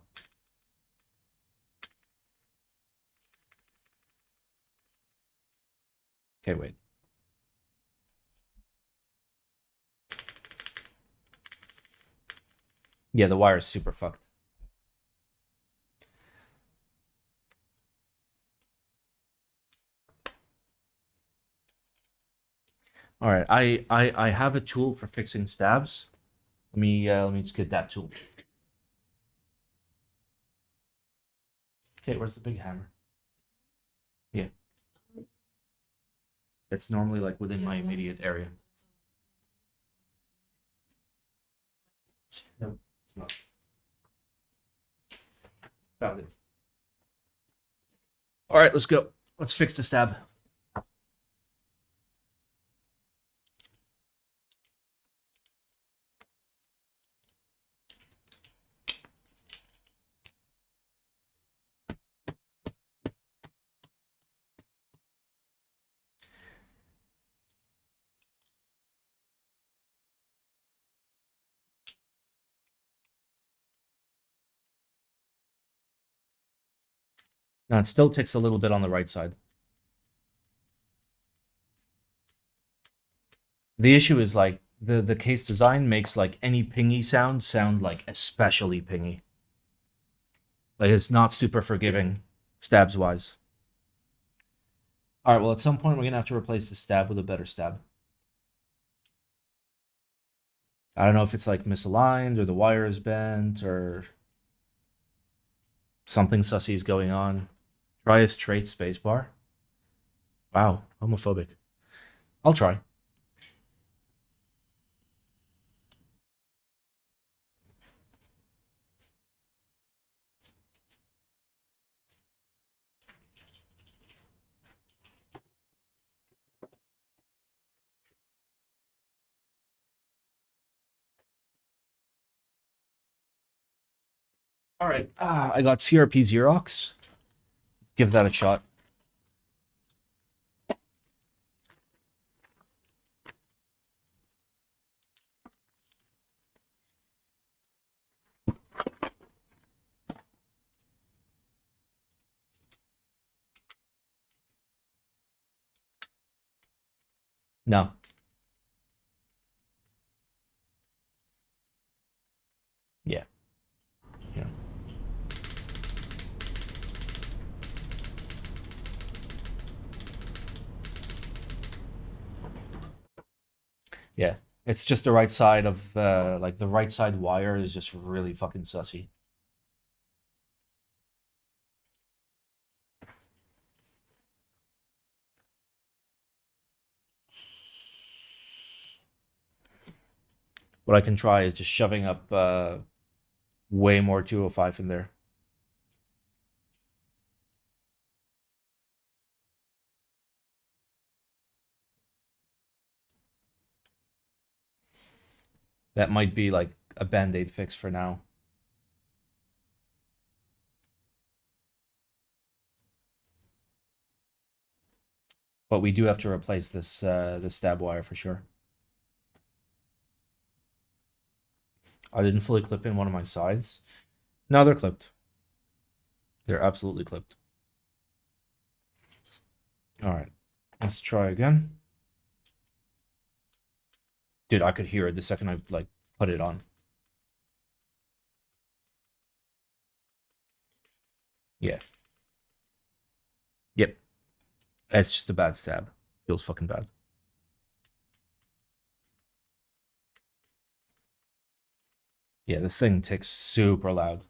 Okay, wait. Yeah, the wire is super fucked. All right, I have a tool for fixing stabs. Let me just get that tool. Okay, where's the big hammer? Yeah, it's normally like within my immediate area. No, it's not. Found it. All right, let's go. Let's fix the stab. Now it still ticks a little bit on the right side. The issue is like the case design makes like any pingy sound like especially pingy. Like it's not super forgiving stabs wise. All right, well at some point we're gonna have to replace the stab with a better stab. I don't know if it's like misaligned or the wire is bent or something sussy is going on. Try a straight spacebar. Wow, homophobic. I'll try. All right, I got CRP Xerox. Give that a shot. No. Yeah. Yeah. Yeah. It's just the right side of like the right side wire is just really fucking sussy. What I can try is just shoving up way more 205 in there. That might be like a band-aid fix for now. But we do have to replace this stab wire for sure. I didn't fully clip in one of my sides. No, they're clipped. They're absolutely clipped. All right, let's try again. Dude, I could hear it the second I like put it on. Yeah. Yep. It's just a bad stab. Feels fucking bad. Yeah, this thing ticks super loud.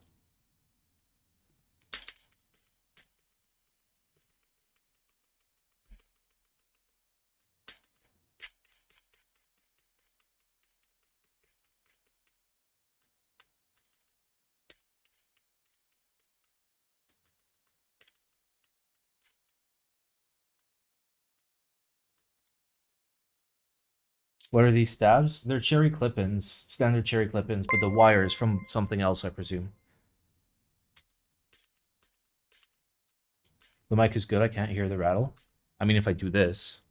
What are these stabs? They're cherry clip-ins, standard cherry clip-ins, but the wire is from something else, I presume. The mic is good. I can't hear the rattle. I mean, if I do this.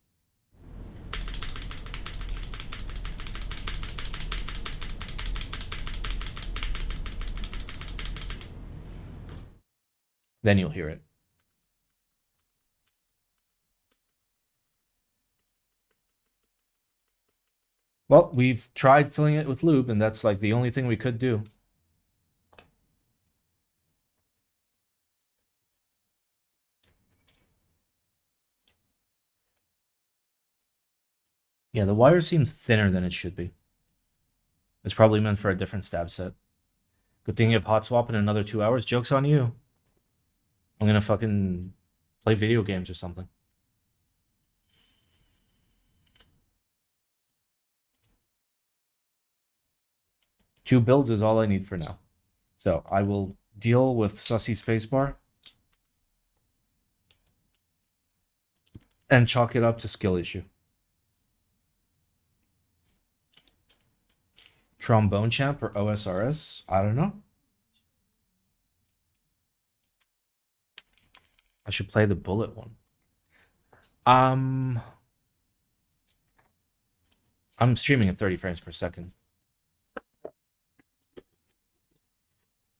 Then you'll hear it. Well, we've tried filling it with lube, and that's like the only thing we could do. Yeah, the wire seems thinner than it should be. It's probably meant for a different stab set. Good thing you have hot swap in another 2 hours. Joke's on you. I'm gonna fucking play video games or something. Two builds is all I need for now. So I will deal with Sussy Spacebar and chalk it up to skill issue. Trombone Champ or OSRS? I don't know. I should play the bullet one. I'm streaming at 30 frames per second.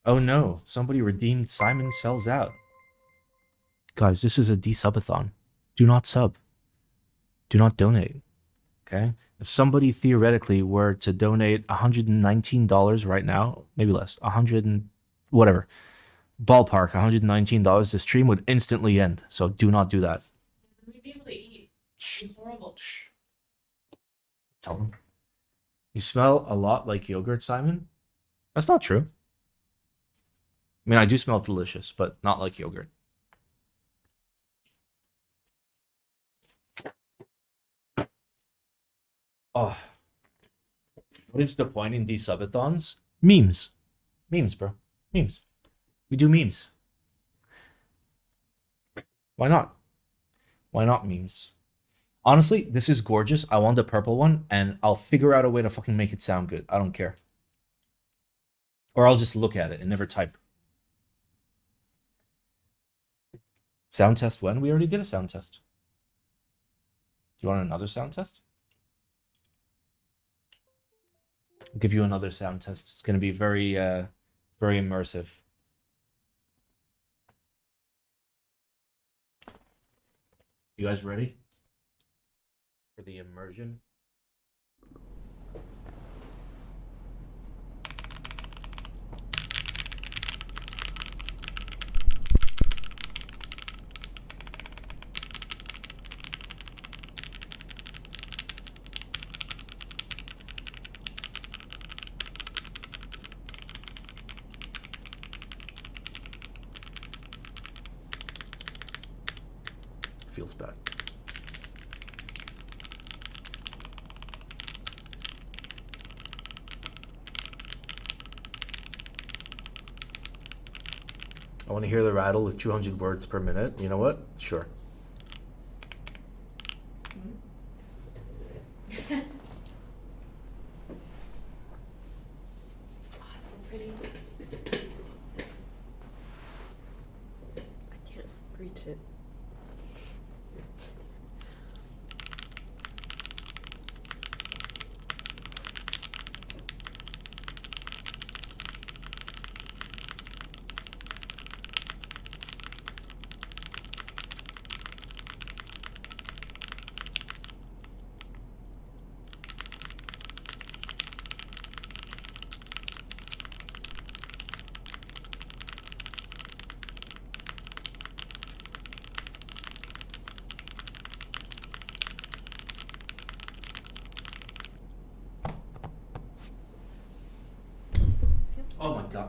Oh no, somebody redeemed Simon Sells Out. Guys, this is a desubathon. Do not sub. Do not donate. Okay? If somebody theoretically were to donate $119 right now, maybe less, 100 and whatever, ballpark $119, the stream would instantly end. So do not do that. We'd be able to eat. It's horrible. Tell them. You smell a lot like yogurt, Simon? That's not true. I mean, I do smell delicious, but not like yogurt. Oh. What is the point in these subathons? Memes. Memes, bro. Memes. We do memes. Why not? Why not memes? Honestly, this is gorgeous. I want the purple one, and I'll figure out a way to fucking make it sound good. I don't care. Or I'll just look at it and never type. Sound test when? We already did a sound test. Do you want another sound test? I'll give you another sound test. It's going to be very, very immersive. You guys ready for the immersion? Feels bad. I want to hear the rattle with 200 words per minute. You know what? Sure. Oh, it's so pretty. I can't reach it.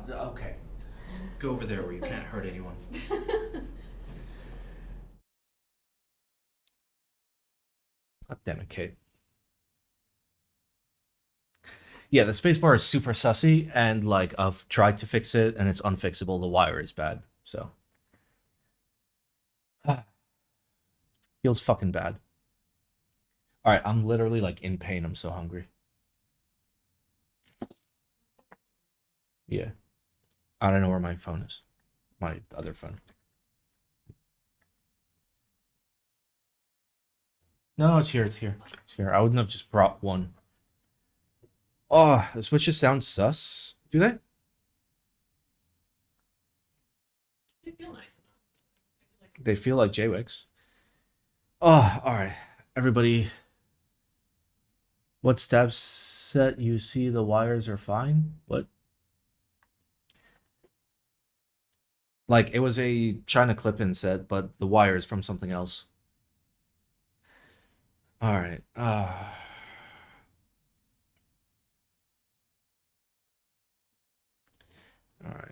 Okay. Go over there where you can't hurt anyone. God damn it, Kate. Yeah, the spacebar is super sussy, and like I've tried to fix it, and it's unfixable. The wire is bad, so feels fucking bad. All right, I'm literally like in pain. I'm so hungry. Yeah, I don't know where my phone is. My other phone. No, it's here. It's here. It's here. I wouldn't have just brought one. Oh, the switches sound sus. Do they? They feel nice enough. They feel like J-Wix. Oh, all right. Everybody, what steps set you see the wires are fine? What? Like, it was a China clip-in set, but the wire is from something else. All right. All right.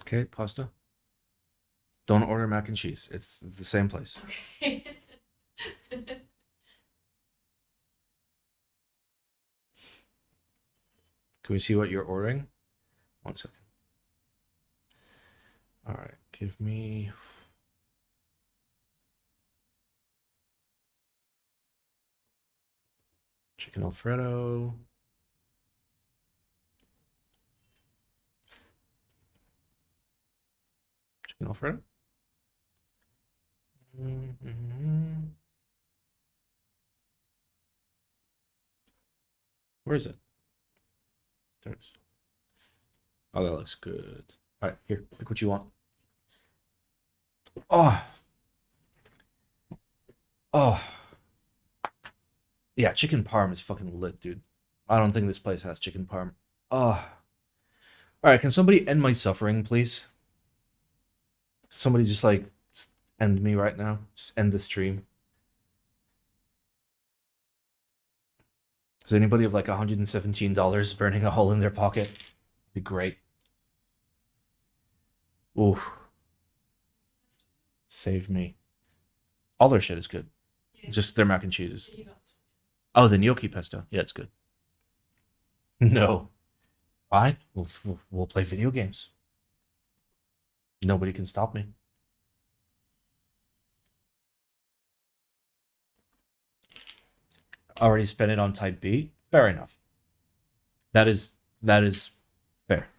Okay, pasta. Don't order mac and cheese. It's the same place. Okay. Can we see what you're ordering? 1 second. All right. Give me... Chicken Alfredo. Chicken Alfredo. Where is it? There it is. Oh, that looks good. All right, here. Pick what you want. Oh. Oh. Yeah, chicken parm is fucking lit, dude. I don't think this place has chicken parm. Oh. All right, can somebody end my suffering, please? Somebody just like end me right now. Just end the stream. Does anybody have like $117 burning a hole in their pocket? Be great. Ooh. Save me. All their shit is good. Just their mac and cheese is. Oh, the gnocchi pesto. Yeah, it's good. No. Fine. We'll play video games. Nobody can stop me. Already spent it on Type B. Fair enough. That is fair.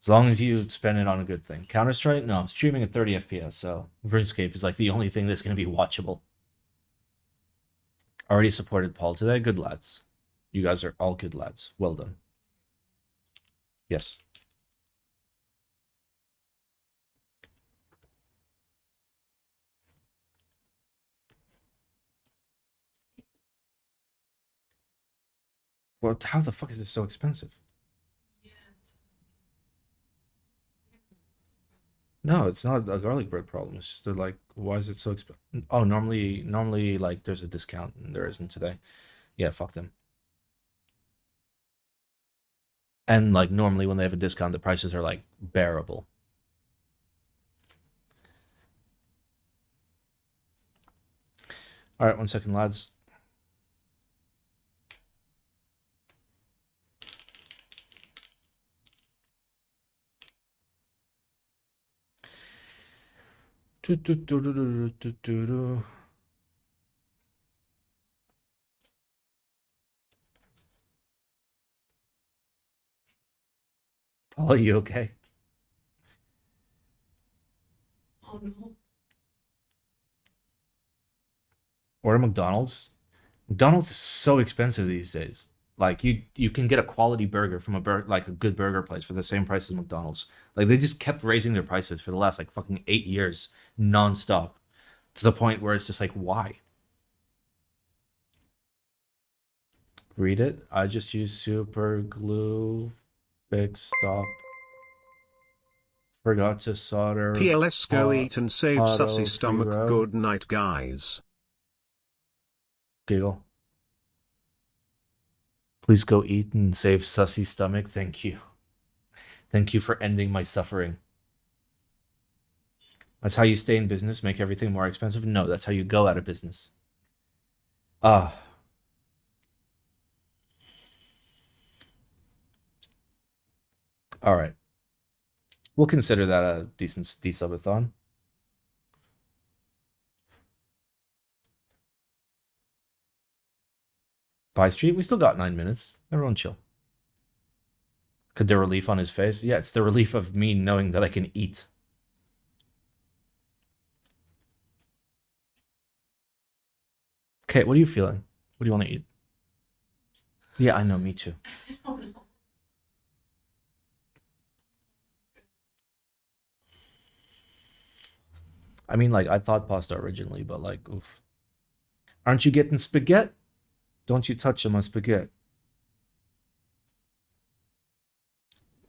As long as you spend it on a good thing. Counter-Strike? No, I'm streaming at 30 FPS, so RuneScape is like the only thing that's going to be watchable. Already supported Paul today. Good lads. You guys are all good lads. Well done. Yes. Well, how the fuck is this so expensive? No, it's not a garlic bread problem. It's just like, why is it so expensive? Oh, normally, like, there's a discount, and there isn't today. Yeah, fuck them. And like, normally when they have a discount, the prices are like bearable. All right, 1 second, lads. Paul, are you okay? Oh no. Order McDonald's. McDonald's is so expensive these days. Like you can get a quality burger from like a good burger place for the same price as McDonald's. Like they just kept raising their prices for the last like fucking 8 years nonstop, to the point where it's just like, why? Read it. I just use super glue. Fix stop. Forgot to solder. PLS go Auto eat and save auto sussy stomach. three-row. Good night, guys. Giggle. Please go eat and save Sussy stomach. Thank you. Thank you for ending my suffering. That's how you stay in business, make everything more expensive? No, that's how you go out of business. Ah. All right. We'll consider that a decent desubathon. Buy street, we still got 9 minutes. Everyone chill. Could the relief on his face? Yeah, it's the relief of me knowing that I can eat. Okay, what are you feeling? What do you want to eat? Yeah, I know, me too. I don't know. I mean, like, I thought pasta originally, but like, oof. Aren't you getting spaghetti? Don't you touch my spaghetti.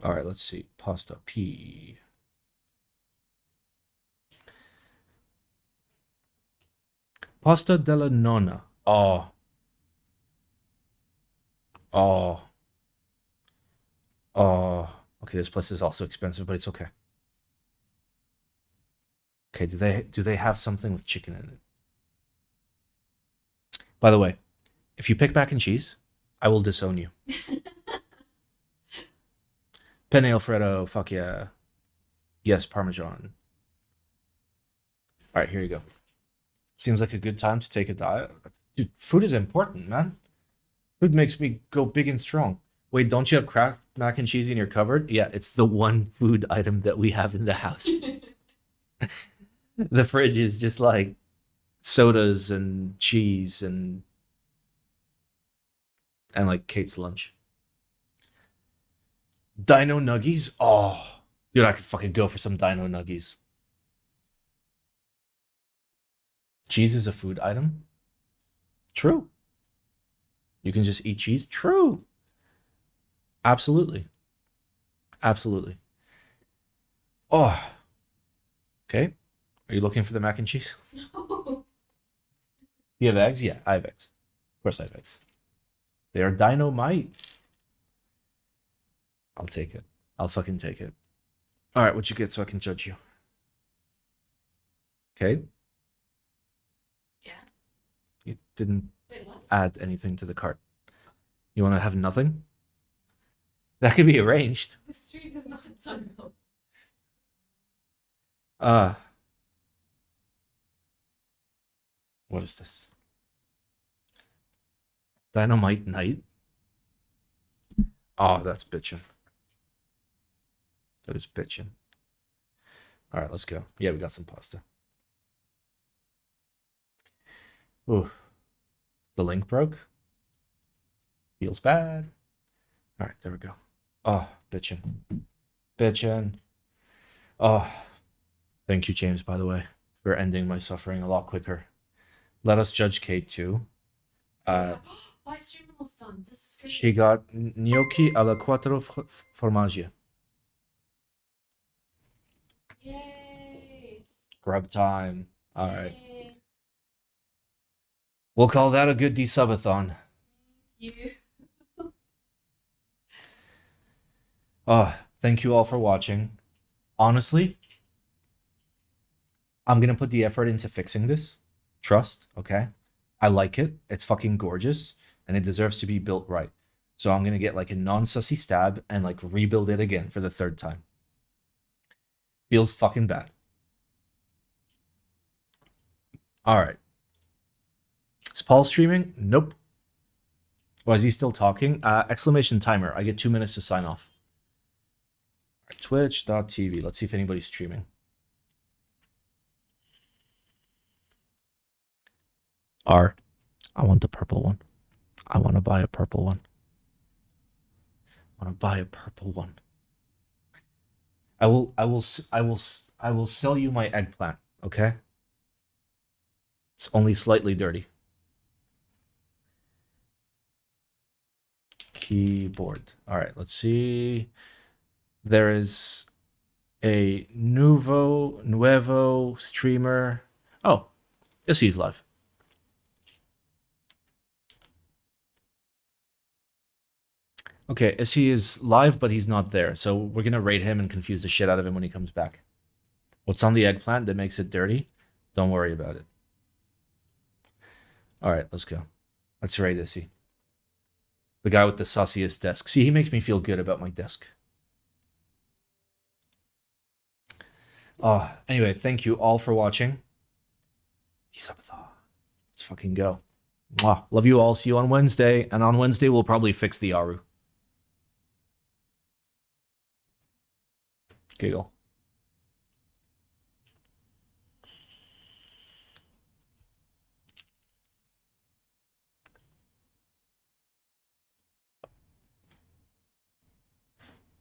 All right, let's see. Pasta P. Pasta della nonna. Oh. Oh. Oh. Okay, this place is also expensive, but it's okay. Okay, do they have something with chicken in it? By the way, if you pick mac and cheese, I will disown you. Penne Alfredo, fuck yeah. Yes, Parmesan. All right, here you go. Seems like a good time to take a diet. Dude, food is important, man. Food makes me go big and strong. Wait, don't you have Kraft mac and cheese in your cupboard? Yeah, it's the one food item that we have in the house. The fridge is just like sodas and cheese and like Kate's lunch. Dino nuggies? Oh, dude, I could fucking go for some dino nuggies. Cheese is a food item? True. You can just eat cheese? True. Absolutely. Absolutely. Oh. Okay. Are you looking for the mac and cheese? No. You have eggs? Yeah, I have eggs. Of course I have eggs. They are dynamite. I'll take it. I'll fucking take it. All right, what you get so I can judge you? Okay. Yeah. You didn't Wait, what? add anything to the cart. You want to have nothing? That could be arranged. The stream is not done though. What is this? Dynamite night? Oh, that's bitchin'. That is bitchin'. All right, let's go. Yeah, we got some pasta. Oof. The link broke. Feels bad. All right, there we go. Oh, bitchin'. Bitchin'. Oh, thank you, James, by the way, for ending my suffering a lot quicker. Let us judge Kate, too. Why is stream almost done? This is great. She got gnocchi alla quattro formaggi. Yay! Grub time. All right. Yay. We'll call that a good desubathon. You. Oh, thank you all for watching. Honestly, I'm going to put the effort into fixing this. Trust, okay? I like it. It's fucking gorgeous, and it deserves to be built right. So I'm going to get like a non-sussy stab and like rebuild it again for the third time. Feels fucking bad. All right. Is Paul streaming? Nope. Why is he still talking? Exclamation timer. I get 2 minutes to sign off. Twitch.tv. Let's see if anybody's streaming. I want the purple one. I want to buy a purple one. I want to buy a purple one. I will sell you my eggplant, okay? It's only slightly dirty. Keyboard. All right, let's see. There is a nuevo streamer. Oh, yes, he's live. Okay, Issy is live, but he's not there. So we're gonna raid him and confuse the shit out of him when he comes back. What's on the eggplant that makes it dirty? Don't worry about it. All right, let's go. Let's raid Issy. The guy with the sussiest desk. See, he makes me feel good about my desk. Anyway, thank you all for watching. Desubathon. Let's fucking go. Mwah. Love you all. See you on Wednesday. And on Wednesday, we'll probably fix the AARU. Giggle.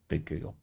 Big giggle.